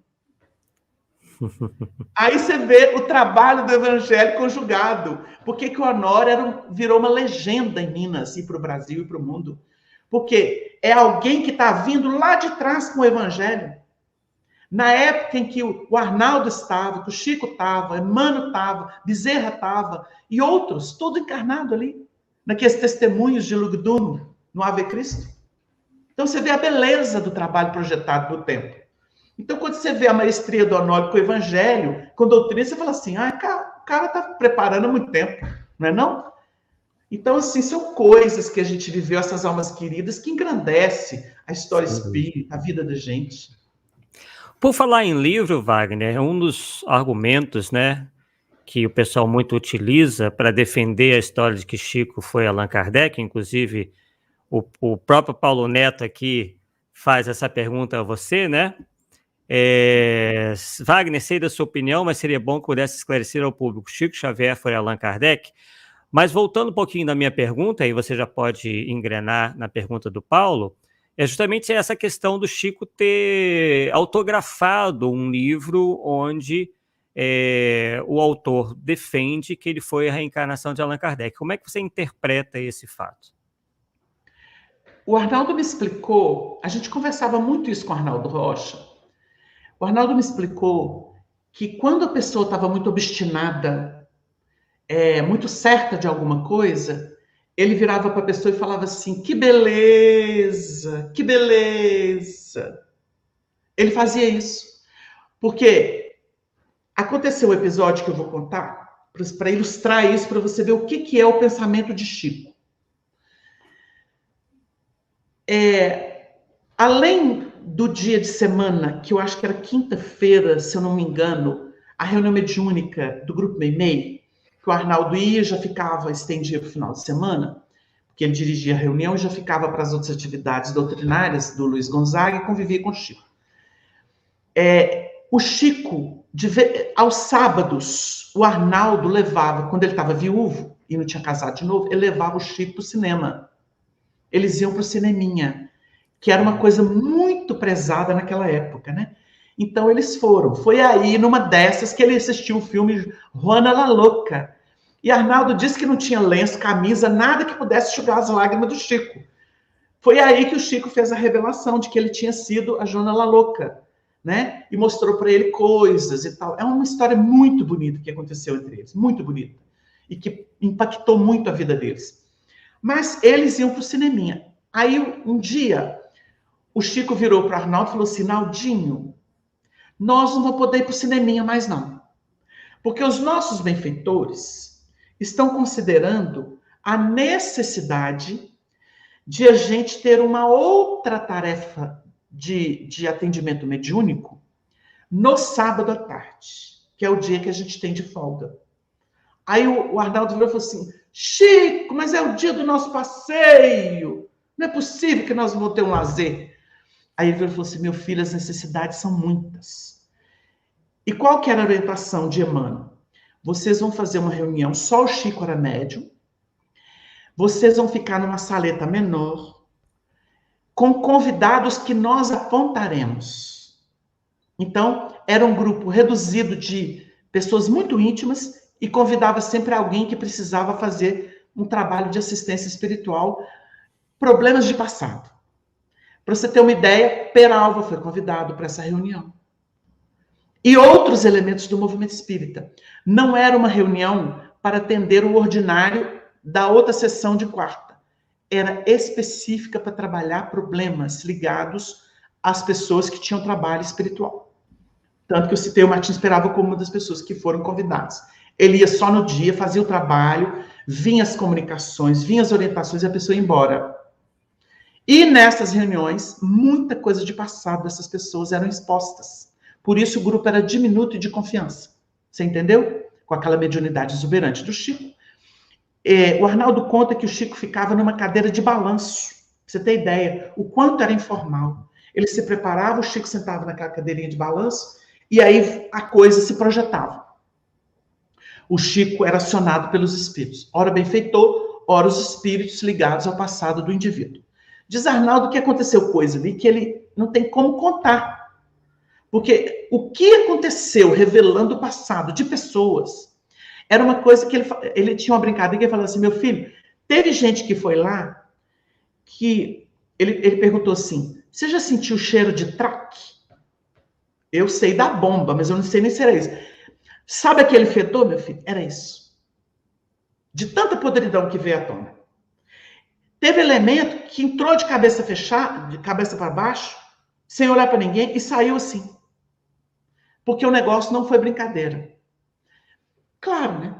Aí você vê o trabalho do evangelho conjugado. Por que o Honório virou uma legenda em Minas e para o Brasil e para o mundo? Porque é alguém que está vindo lá de trás com o evangelho. Na época em que o Arnaldo estava, que o Chico estava, Emmanuel estava, Bezerra estava, e outros, todo encarnado ali, naqueles testemunhos de Lugdunum, no Ave Cristo. Então você vê a beleza do trabalho projetado no tempo. Então, quando você vê a maestria do Honório com o Evangelho, com a doutrina, você fala assim, o cara está preparando há muito tempo, não é não? Então, assim, são coisas que a gente viveu, essas almas queridas, que engrandece a história espírita, a vida da gente. Por falar em livro, Wagner, um dos argumentos, né, que o pessoal muito utiliza para defender a história de que Chico foi Allan Kardec, inclusive o próprio Paulo Neto aqui faz essa pergunta a você, né? Wagner, sei da sua opinião, mas seria bom que pudesse esclarecer ao público. Chico Xavier foi Allan Kardec? Mas voltando um pouquinho da minha pergunta, aí você já pode engrenar na pergunta do Paulo, é justamente essa questão do Chico ter autografado um livro onde o autor defende que ele foi a reencarnação de Allan Kardec. Como é que você interpreta esse fato? O Arnaldo me explicou, a gente conversava muito isso com o Arnaldo Rocha. O Arnaldo me explicou que quando a pessoa estava muito obstinada, muito certa de alguma coisa, ele virava para a pessoa e falava assim, que beleza, que beleza. Ele fazia isso. Porque aconteceu um episódio que eu vou contar, para ilustrar isso, para você ver o que é o pensamento de Chico. Além do dia de semana, que eu acho que era quinta-feira, se eu não me engano, a reunião mediúnica do Grupo Meimei, que o Arnaldo ia, já ficava, estendia para o final de semana, porque ele dirigia a reunião e já ficava para as outras atividades doutrinárias do Luiz Gonzaga e convivia com o Chico. O Chico, aos sábados, o Arnaldo levava, quando ele estava viúvo e não tinha casado de novo, ele levava o Chico para o cinema. Eles iam para o cineminha, que era uma coisa muito prezada naquela época, né? Então eles foram. Foi aí, numa dessas, que ele assistiu o filme Juana la Louca. E Arnaldo disse que não tinha lenço, camisa, nada que pudesse enxugar as lágrimas do Chico. Foi aí que o Chico fez a revelação de que ele tinha sido a Joana la Louca, né? E mostrou para ele coisas e tal. É uma história muito bonita que aconteceu entre eles, muito bonita. E que impactou muito a vida deles. Mas eles iam para o cineminha. Aí, um dia, o Chico virou para o Arnaldo e falou assim, Naldinho, nós não vamos poder ir para o cineminha mais não. Porque os nossos benfeitores estão considerando a necessidade de a gente ter uma outra tarefa de atendimento mediúnico no sábado à tarde, que é o dia que a gente tem de folga. Aí o Arnaldo virou e falou assim, Chico, mas é o dia do nosso passeio, não é possível que nós vamos ter um lazer. Aí ele falou assim, meu filho, as necessidades são muitas. E qual que era a orientação de Emmanuel? Vocês vão fazer uma reunião, só o Chico era médium, vocês vão ficar numa saleta menor, com convidados que nós apontaremos. Então, era um grupo reduzido de pessoas muito íntimas e convidava sempre alguém que precisava fazer um trabalho de assistência espiritual, problemas de passado. Para você ter uma ideia, Peralva foi convidado para essa reunião. E outros elementos do movimento espírita. Não era uma reunião para atender o ordinário da outra sessão de quarta. Era específica para trabalhar problemas ligados às pessoas que tinham trabalho espiritual. Tanto que eu citei o Martins Peralva como uma das pessoas que foram convidadas. Ele ia só no dia, fazia o trabalho, vinha as comunicações, vinha as orientações e a pessoa ia embora. E nessas reuniões, muita coisa de passado dessas pessoas eram expostas. Por isso o grupo era diminuto e de confiança. Você entendeu? Com aquela mediunidade exuberante do Chico. O Arnaldo conta que o Chico ficava numa cadeira de balanço. Pra você ter ideia, o quanto era informal. Ele se preparava, o Chico sentava naquela cadeirinha de balanço, e aí a coisa se projetava. O Chico era acionado pelos espíritos. Ora benfeitor, ora os espíritos ligados ao passado do indivíduo. Diz Arnaldo que aconteceu coisa ali que ele não tem como contar. Porque o que aconteceu revelando o passado de pessoas era uma coisa que ele tinha uma brincadeira que ele falou assim, meu filho, teve gente que foi lá que ele perguntou assim, você já sentiu o cheiro de traque? Eu sei da bomba, mas eu não sei nem se era isso. Sabe aquele fedor, meu filho? Era isso. De tanta podridão que veio à tona. Teve elemento que entrou de cabeça fechada, de cabeça para baixo, sem olhar para ninguém, e saiu assim. Porque o negócio não foi brincadeira. Claro, né?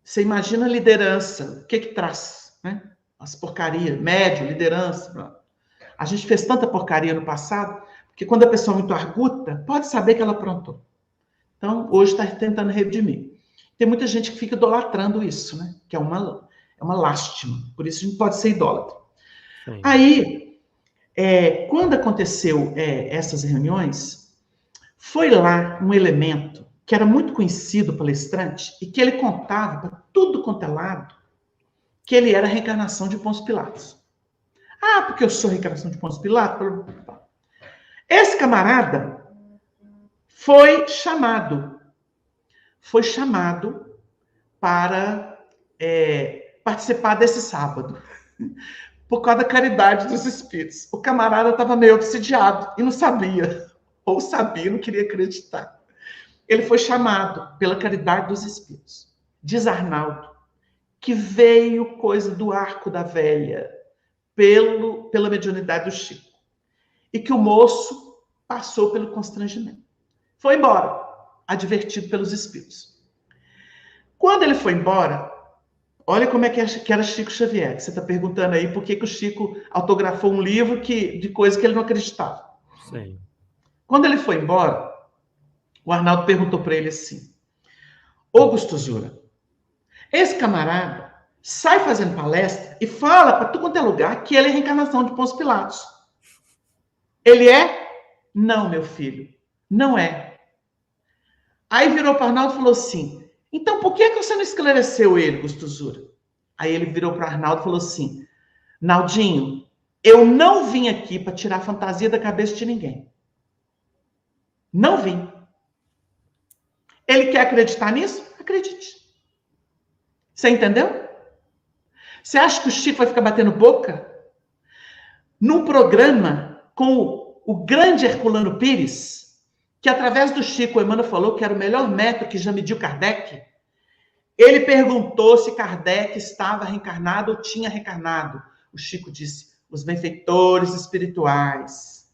Você imagina a liderança, o que traz, né? As porcarias, médio, liderança. A gente fez tanta porcaria no passado, porque quando a pessoa é muito arguta, pode saber que ela aprontou. Então, hoje está tentando redimir. Tem muita gente que fica idolatrando isso, né? Que é uma lástima. Por isso a gente pode ser idólatra. Sim. Aí, quando aconteceu essas reuniões, foi lá um elemento que era muito conhecido palestrante e que ele contava para tudo quanto é lado que ele era a reencarnação de Pôncio Pilatos. Ah, porque eu sou a reencarnação de Pôncio Pilatos? Esse camarada foi chamado para participar desse sábado, por causa da caridade dos espíritos. O camarada estava meio obsidiado e não sabia, ou sabia e não queria acreditar. Ele foi chamado pela caridade dos espíritos. Diz Arnaldo que veio coisa do arco da velha, pela mediunidade do Chico, e que o moço passou pelo constrangimento. Foi embora, advertido pelos espíritos. Quando ele foi embora, olha como é que era Chico Xavier. Você está perguntando aí por que o Chico autografou um livro de coisa que ele não acreditava. Sim. Quando ele foi embora, o Arnaldo perguntou para ele assim, ô Gustosura, esse camarada sai fazendo palestra e fala para tudo quanto é lugar que ele é a reencarnação de Pôncio Pilatos. Ele é? Não, meu filho, não é. Aí virou para o Arnaldo e falou assim, então por que você não esclareceu ele, Gustosura? Aí ele virou para o Arnaldo e falou assim, Naldinho, eu não vim aqui para tirar a fantasia da cabeça de ninguém. Não vim. Ele quer acreditar nisso? Acredite. Você entendeu? Você acha que o Chico vai ficar batendo boca? Num programa com o grande Herculano Pires, que através do Chico, o Emmanuel falou que era o melhor método que já mediu Kardec, ele perguntou se Kardec estava reencarnado ou tinha reencarnado. O Chico disse, os benfeitores espirituais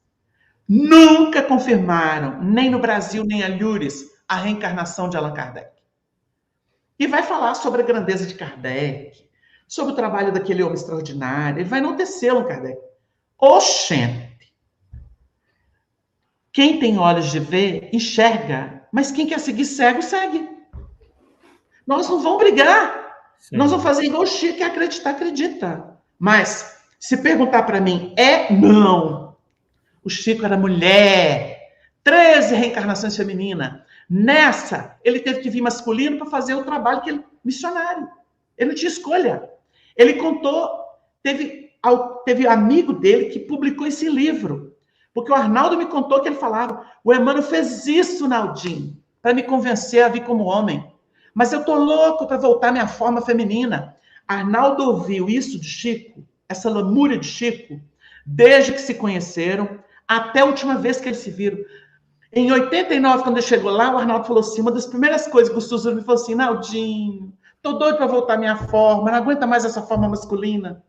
nunca confirmaram, nem no Brasil, nem a Lures, a reencarnação de Allan Kardec. E vai falar sobre a grandeza de Kardec, sobre o trabalho daquele homem extraordinário. Ele vai enaltecer Allan Kardec. Oxente! Quem tem olhos de ver, enxerga. Mas quem quer seguir cego, segue. Nós não vamos brigar. Sim. Nós vamos fazer igual o Chico, quer acreditar, acredita. Mas, se perguntar para mim, não. O Chico era mulher. 13 reencarnações femininas. Nessa, ele teve que vir masculino para fazer o trabalho que ele missionário. Ele não tinha escolha. Ele contou, teve amigo dele que publicou esse livro. Porque o Arnaldo me contou que ele falava, o Emmanuel fez isso, Naldinho, para me convencer a vir como homem. Mas eu tô louco para voltar à minha forma feminina. Arnaldo ouviu isso de Chico, essa lamúria de Chico, desde que se conheceram, até a última vez que eles se viram. Em 89, quando ele chegou lá, o Arnaldo falou assim, uma das primeiras coisas que o Gustosura me falou assim, Naldinho, tô doido para voltar à minha forma, não aguenta mais essa forma masculina.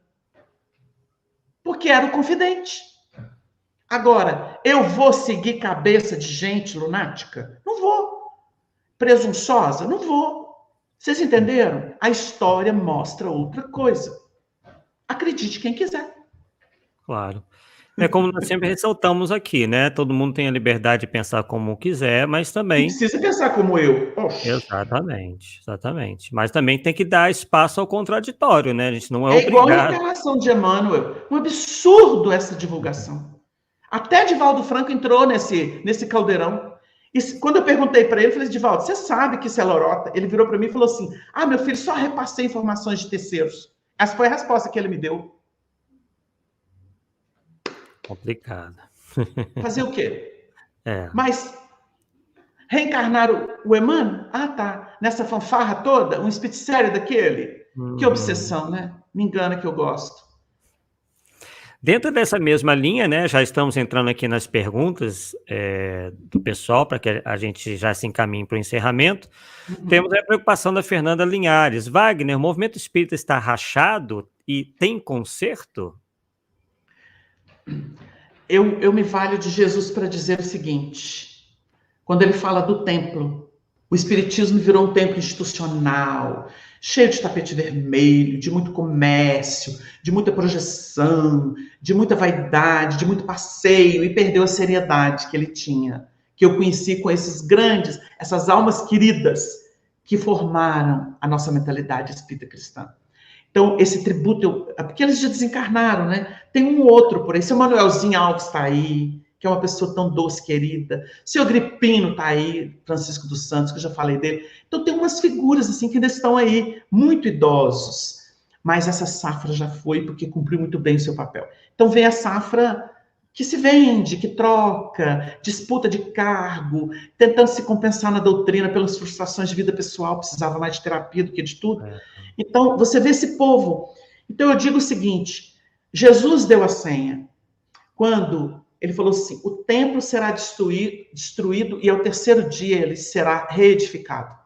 Porque era o confidente. Agora, eu vou seguir cabeça de gente lunática? Não vou. Presunçosa? Não vou. Vocês entenderam? A história mostra outra coisa. Acredite quem quiser. Claro. É como nós sempre ressaltamos aqui, né? Todo mundo tem a liberdade de pensar como quiser, mas também... Não precisa pensar como eu. Oxi. Exatamente, exatamente. Mas também tem que dar espaço ao contraditório, né? A gente não é obrigado... igual a reencarnação de Emmanuel. Um absurdo essa divulgação. Até Divaldo Franco entrou nesse caldeirão. E quando eu perguntei para ele, eu falei, Divaldo, você sabe que isso é lorota? Ele virou para mim e falou assim, meu filho, só repassei informações de terceiros. Essa foi a resposta que ele me deu. Complicado. Fazer o quê? É. Mas Reencarnaram o Emmanuel? Ah, tá. Nessa fanfarra toda, um espírito sério daquele? Que obsessão, né? Me engana que eu gosto. Dentro dessa mesma linha, né, já estamos entrando aqui nas perguntas do pessoal, para que a gente já se encaminhe para o encerramento. Temos a preocupação da Fernanda Linhares. Wagner, o movimento espírita está rachado e tem conserto? Eu me valho de Jesus para dizer o seguinte, quando ele fala do templo, o espiritismo virou um templo institucional, cheio de tapete vermelho, de muito comércio, de muita projeção, de muita vaidade, de muito passeio, e perdeu a seriedade que ele tinha, que eu conheci com esses grandes, essas almas queridas que formaram a nossa mentalidade espírita cristã. Então, esse tributo, porque eles já desencarnaram, né? Tem um outro por aí, seu Manuelzinho Alves está aí, que é uma pessoa tão doce, querida. Seu Agripino está aí, Francisco dos Santos, que eu já falei dele. Então, tem umas figuras assim que ainda estão aí, muito idosos. Mas essa safra já foi, porque cumpriu muito bem o seu papel. Então, vem a safra que se vende, que troca, disputa de cargo, tentando se compensar na doutrina pelas frustrações de vida pessoal, precisava mais de terapia do que de tudo. Então, você vê esse povo. Então, eu digo o seguinte, Jesus deu a senha. Quando ele falou assim, o templo será destruído e ao terceiro dia ele será reedificado.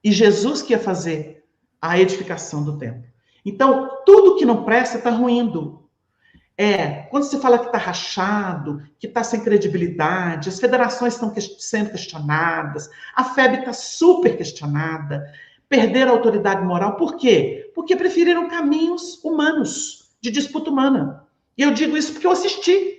E Jesus que ia fazer a edificação do templo. Então, tudo que não presta está ruindo. Quando você fala que está rachado, que está sem credibilidade, as federações estão sendo questionadas, a FEB está super questionada, perderam a autoridade moral. Por quê? Porque preferiram caminhos humanos, de disputa humana. E eu digo isso porque eu assisti.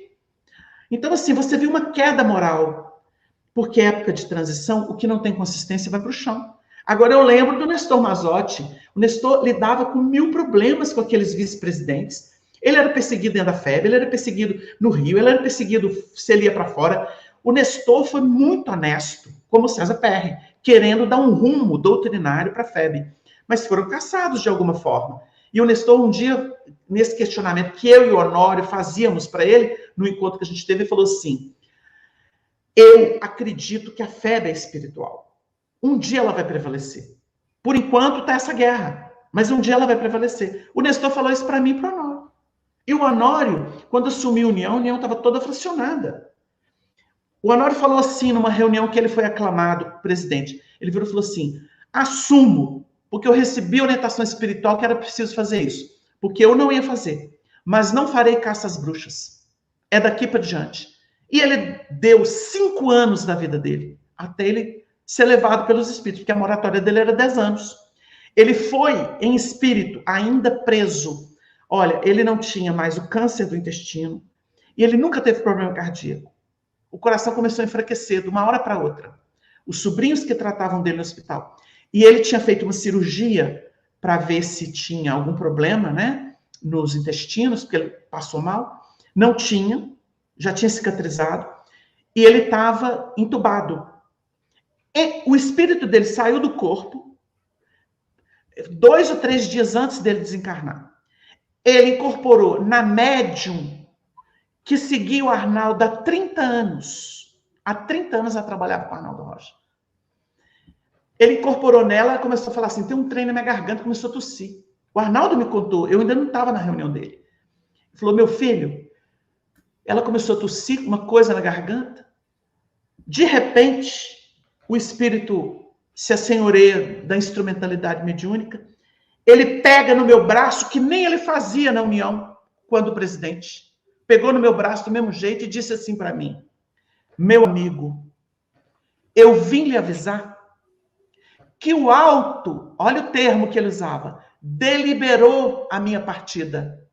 Então, assim, você viu uma queda moral, porque é época de transição, o que não tem consistência vai para o chão. Agora, eu lembro do Nestor Mazotti. O Nestor lidava com 1000 problemas com aqueles vice-presidentes. Ele era perseguido dentro da FEB, ele era perseguido no Rio, ele era perseguido se ele ia para fora. O Nestor foi muito honesto, como o César Perry, querendo dar um rumo doutrinário para a FEB. Mas foram caçados de alguma forma. E o Nestor, um dia, nesse questionamento que eu e o Honório fazíamos para ele, no encontro que a gente teve, ele falou assim, eu acredito que a FEB é espiritual. Um dia ela vai prevalecer. Por enquanto está essa guerra, mas um dia ela vai prevalecer. O Nestor falou isso para mim e para o Honório. E o Honório, quando assumiu a União estava toda fracionada. O Honório falou assim, numa reunião que ele foi aclamado presidente, ele virou e falou assim, assumo, porque eu recebi orientação espiritual que era preciso fazer isso, porque eu não ia fazer, mas não farei caça às bruxas. É daqui para diante. E ele deu 5 anos da vida dele, até ele ser levado pelos espíritos, porque a moratória dele era 10 anos. Ele foi em espírito, ainda preso. Olha, ele não tinha mais o câncer do intestino e ele nunca teve problema cardíaco. O coração começou a enfraquecer de uma hora para outra. Os sobrinhos que tratavam dele no hospital. E ele tinha feito uma cirurgia para ver se tinha algum problema, né, nos intestinos, porque ele passou mal. Não tinha, já tinha cicatrizado. E ele estava entubado. E o espírito dele saiu do corpo 2 ou 3 dias antes dele desencarnar. Ele incorporou na médium que seguia o Arnaldo há 30 anos. Há 30 anos ela trabalhava com o Arnaldo Rocha. Ele incorporou nela e começou a falar assim, tem um trem na minha garganta, começou a tossir. O Arnaldo me contou, eu ainda não estava na reunião dele. Ele falou, meu filho, ela começou a tossir uma coisa na garganta. De repente, o espírito se assenhoreia da instrumentalidade mediúnica. Ele pega no meu braço, que nem ele fazia na União, quando presidente. Pegou no meu braço do mesmo jeito e disse assim para mim, meu amigo, eu vim lhe avisar que o alto, olha o termo que ele usava, deliberou a minha partida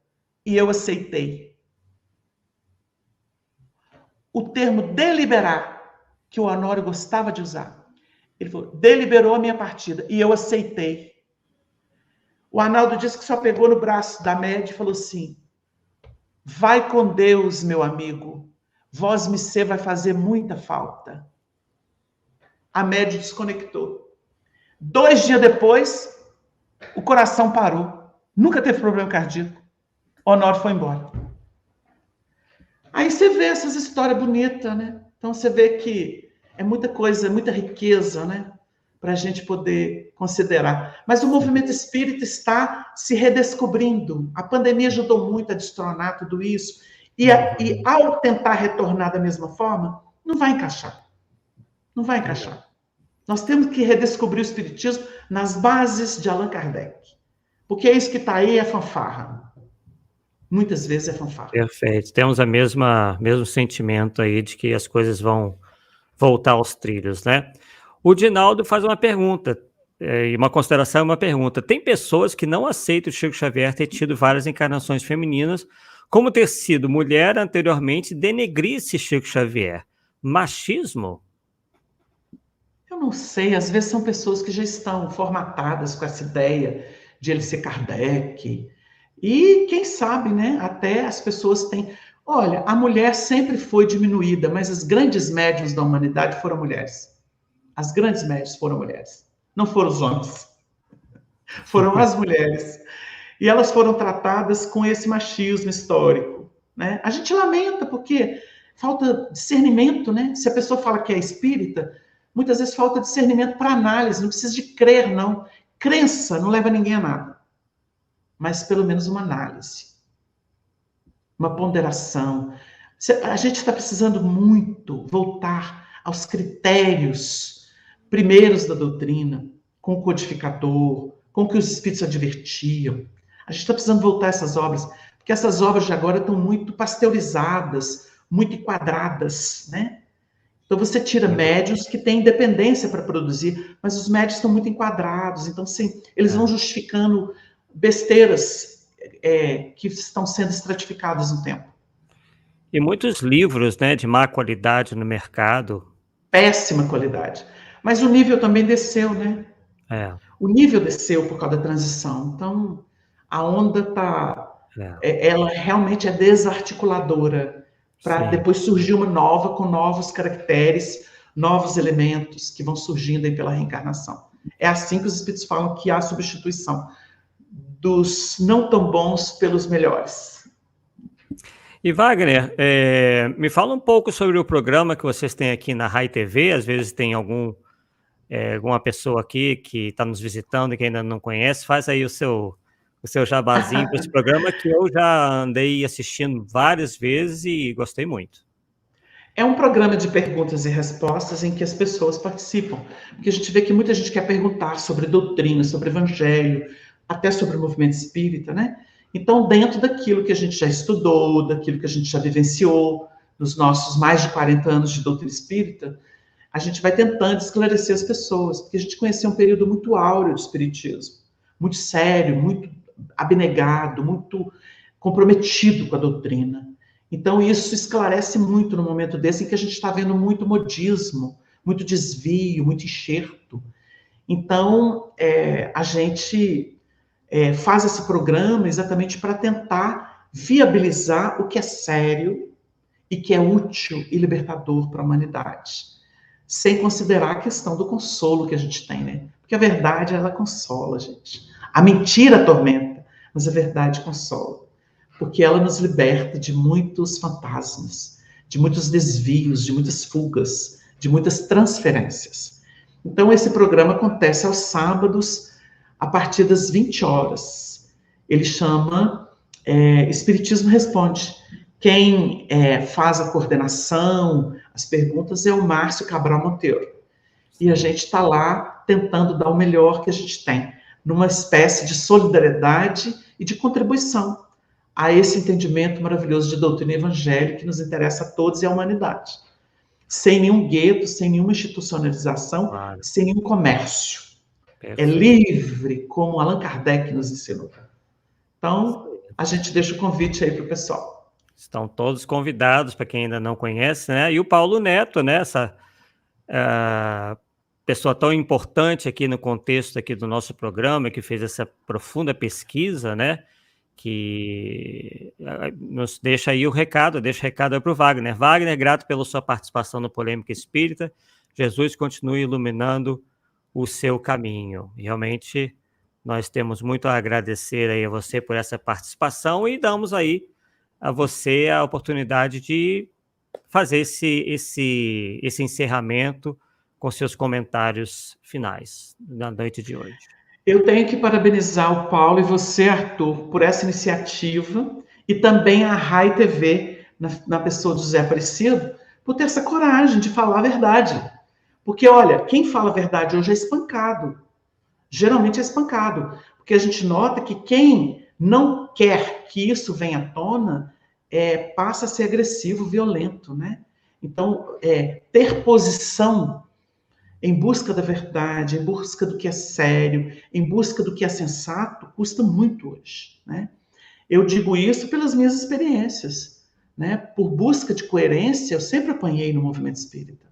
e eu aceitei. O termo deliberar, que o Honório gostava de usar, ele falou, deliberou a minha partida e eu aceitei. O Arnaldo disse que só pegou no braço da média e falou assim, vai com Deus, meu amigo, vós me ser vai fazer muita falta. A média desconectou. 2 dias depois, o coração parou. Nunca teve problema cardíaco. Honório foi embora. Aí você vê essas histórias bonitas, né? Então você vê que É muita coisa, é muita riqueza, né? Para a gente poder considerar. Mas o movimento espírita está se redescobrindo. A pandemia ajudou muito a destronar tudo isso. E ao tentar retornar da mesma forma, não vai encaixar. Não vai encaixar. Nós temos que redescobrir o espiritismo nas bases de Allan Kardec. Porque é isso que está aí, é fanfarra. Muitas vezes é fanfarra. Perfeito. Temos mesmo sentimento aí de que as coisas vão voltar aos trilhos, né? O Dinaldo faz uma pergunta, e uma consideração e uma pergunta. Tem pessoas que não aceitam o Chico Xavier ter tido várias encarnações femininas, como ter sido mulher anteriormente, denegrir-se Chico Xavier. Machismo? Eu não sei, às vezes são pessoas que já estão formatadas com essa ideia de ele ser Kardec. E quem sabe, né? Até as pessoas têm. Olha, a mulher sempre foi diminuída, mas as grandes médiuns da humanidade foram mulheres. As grandes médiuns foram mulheres. Não foram os homens, foram as mulheres. E elas foram tratadas com esse machismo histórico, né? A gente lamenta porque falta discernimento, né? Se a pessoa fala que é espírita, muitas vezes falta discernimento para análise, não precisa de crer, não. Crença não leva ninguém a nada, mas pelo menos uma análise, uma ponderação. A gente está precisando muito voltar aos critérios primeiros da doutrina, com o codificador, com o que os espíritos advertiam. A gente está precisando voltar a essas obras, porque essas obras de agora estão muito pasteurizadas, muito enquadradas, né? Então você tira médios que têm independência para produzir, mas os médios estão muito enquadrados, então sim, eles vão justificando besteiras que estão sendo estratificadas no tempo. E muitos livros, né, de má qualidade no mercado. Péssima qualidade. Mas o nível também desceu, né? O nível desceu por causa da transição. Então, a onda ela realmente é desarticuladora para depois surgir uma nova com novos caracteres, novos elementos que vão surgindo aí pela reencarnação. É assim que os espíritos falam que há a substituição dos não tão bons pelos melhores. E Wagner, me fala um pouco sobre o programa que vocês têm aqui na Rai TV. Às vezes tem alguma pessoa aqui que está nos visitando e que ainda não conhece. Faz aí o seu jabazinho para esse programa, que eu já andei assistindo várias vezes e gostei muito. É um programa de perguntas e respostas em que as pessoas participam, porque a gente vê que muita gente quer perguntar sobre doutrina, sobre evangelho, até sobre o movimento espírita, né? Então, dentro daquilo que a gente já estudou, daquilo que a gente já vivenciou, nos nossos mais de 40 anos de doutrina espírita, a gente vai tentando esclarecer as pessoas, porque a gente conheceu um período muito áureo do espiritismo, muito sério, muito abnegado, muito comprometido com a doutrina. Então, isso esclarece muito no momento desse em que a gente está vendo muito modismo, muito desvio, muito enxerto. Então, a gente faz esse programa exatamente para tentar viabilizar o que é sério e que é útil e libertador para a humanidade, sem considerar a questão do consolo que a gente tem, né? Porque a verdade, ela consola, gente. A mentira atormenta, mas a verdade consola. Porque ela nos liberta de muitos fantasmas, de muitos desvios, de muitas fugas, de muitas transferências. Então, esse programa acontece aos sábados, a partir das 20 horas. Ele chama Espiritismo Responde. Quem faz a coordenação, as perguntas, é o Márcio Cabral Monteiro. E a gente está lá tentando dar o melhor que a gente tem, numa espécie de solidariedade e de contribuição a esse entendimento maravilhoso de doutrina evangélica que nos interessa a todos e à humanidade. Sem nenhum gueto, sem nenhuma institucionalização, sem nenhum comércio. Perfeito. É livre, como Allan Kardec nos ensinou. Então, a gente deixa o convite aí para o pessoal. Estão todos convidados, para quem ainda não conhece, né? E o Paulo Neto, né? Essa pessoa tão importante aqui no contexto aqui do nosso programa, que fez essa profunda pesquisa, né? Que nos deixa aí o recado, deixa o recado para o Wagner. Wagner, grato pela sua participação no Polêmica Espírita. Jesus continue iluminando o seu caminho. Realmente, nós temos muito a agradecer aí a você por essa participação e damos aí a você a oportunidade de fazer esse encerramento com seus comentários finais na noite de hoje. Eu tenho que parabenizar o Paulo e você, Arthur, por essa iniciativa e também a Rai TV, na pessoa do José Aparecido, por ter essa coragem de falar a verdade. Porque, olha, quem fala a verdade hoje é espancado. Geralmente é espancado. Porque a gente nota que quem não quer que isso venha à tona passa a ser agressivo, violento, né? Então, ter posição em busca da verdade, em busca do que é sério, em busca do que é sensato, custa muito hoje, né? Eu digo isso pelas minhas experiências, né? Por busca de coerência, eu sempre apanhei no movimento espírita,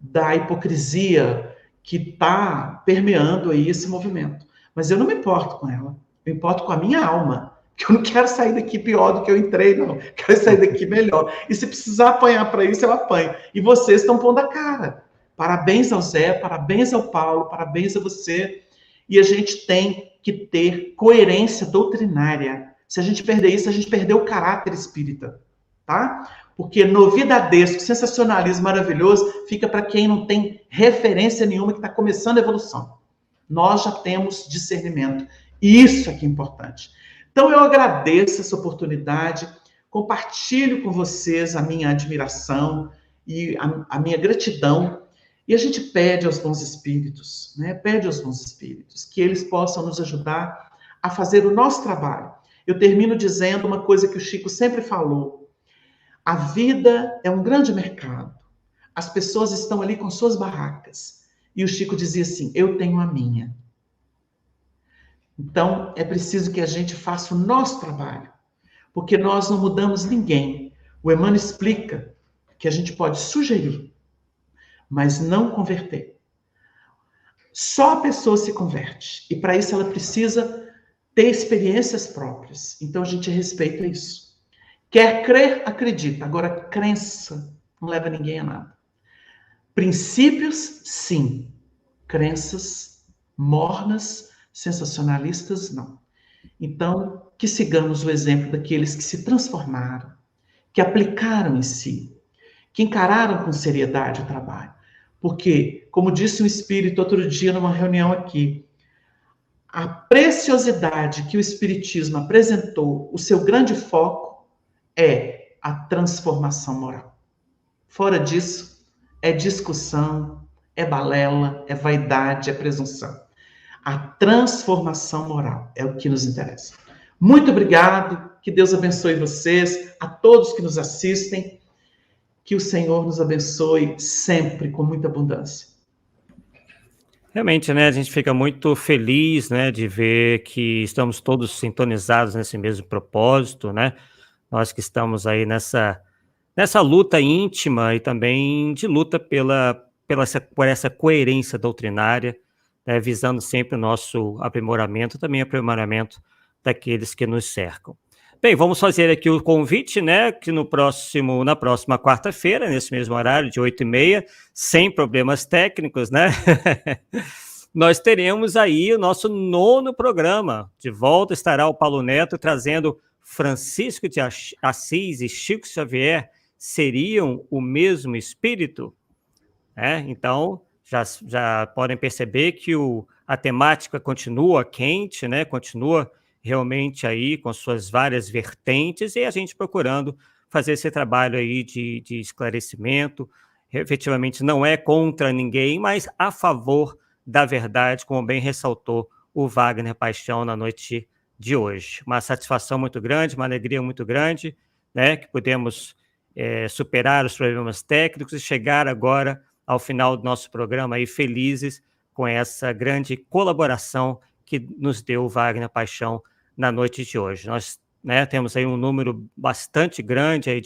da hipocrisia que está permeando aí esse movimento. Mas eu não me importo com ela, eu me importo com a minha alma, que eu não quero sair daqui pior do que eu entrei, não. Quero sair daqui melhor. E se precisar apanhar para isso, eu apanho. E vocês estão pondo a cara. Parabéns ao Zé, parabéns ao Paulo, parabéns a você. E a gente tem que ter coerência doutrinária. Se a gente perder isso, a gente perdeu o caráter espírita, tá? Porque novidadesco, sensacionalismo maravilhoso, fica para quem não tem referência nenhuma, que está começando a evolução. Nós já temos discernimento. Isso é que é importante. Então, eu agradeço essa oportunidade, compartilho com vocês a minha admiração e a minha gratidão. E a gente pede aos bons espíritos, né? Pede aos bons espíritos que eles possam nos ajudar a fazer o nosso trabalho. Eu termino dizendo uma coisa que o Chico sempre falou. A vida é um grande mercado. As pessoas estão ali com suas barracas. E o Chico dizia assim, eu tenho a minha. Então, é preciso que a gente faça o nosso trabalho, porque nós não mudamos ninguém. O Emmanuel explica que a gente pode sugerir, mas não converter. Só a pessoa se converte, e para isso ela precisa ter experiências próprias. Então, a gente respeita isso. Quer crer, acredita. Agora, crença não leva ninguém a nada. Princípios, sim. Crenças mornas, sensacionalistas, não. Então, que sigamos o exemplo daqueles que se transformaram, que aplicaram em si, que encararam com seriedade o trabalho. Porque, como disse um espírito outro dia numa reunião aqui, a preciosidade que o espiritismo apresentou, o seu grande foco, é a transformação moral. Fora disso, é discussão, é balela, é vaidade, é presunção. A transformação moral é o que nos interessa. Muito obrigado, que Deus abençoe vocês, a todos que nos assistem, que o Senhor nos abençoe sempre com muita abundância. Realmente, né, a gente fica muito feliz, né, de ver que estamos todos sintonizados nesse mesmo propósito, né, nós que estamos aí nessa luta íntima e também de luta por essa coerência doutrinária, né, visando sempre o nosso aprimoramento, também aprimoramento daqueles que nos cercam. Bem, vamos fazer aqui o convite, né, que na próxima quarta-feira, nesse mesmo horário, de 8h30, sem problemas técnicos, né, nós teremos aí o nosso 9º programa. De volta estará o Paulo Neto trazendo Francisco de Assis e Chico Xavier seriam o mesmo espírito? Então, já podem perceber que a temática continua quente, né? Continua realmente aí com suas várias vertentes, e a gente procurando fazer esse trabalho aí de esclarecimento. Efetivamente não é contra ninguém, mas a favor da verdade, como bem ressaltou o Wagner Paixão na noite de hoje. Uma satisfação muito grande, uma alegria muito grande, né? Que pudemos superar os problemas técnicos e chegar agora ao final do nosso programa aí felizes com essa grande colaboração que nos deu o Wagner Paixão na noite de hoje. Nós, né, temos aí um número bastante grande aí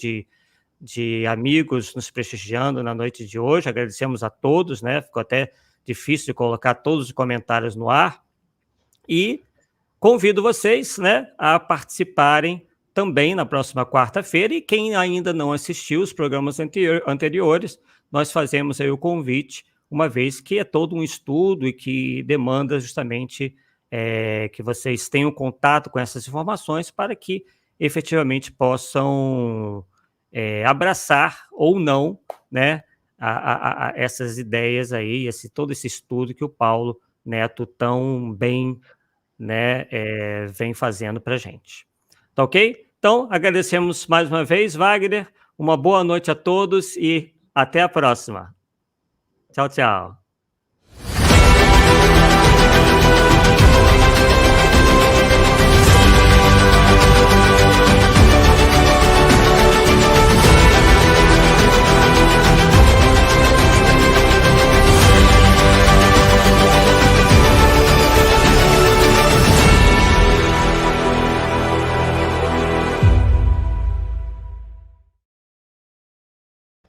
de amigos nos prestigiando na noite de hoje, agradecemos a todos, né, ficou até difícil de colocar todos os comentários no ar, e convido vocês, né, a participarem também na próxima quarta-feira, e quem ainda não assistiu os programas anteriores, nós fazemos aí o convite, uma vez que é todo um estudo e que demanda justamente que vocês tenham contato com essas informações para que efetivamente possam abraçar ou não, né, essas ideias aí, todo esse estudo que o Paulo Neto tão bem, né, vem fazendo para a gente. Tá ok? Então, agradecemos mais uma vez, Wagner, uma boa noite a todos e até a próxima. Tchau, tchau.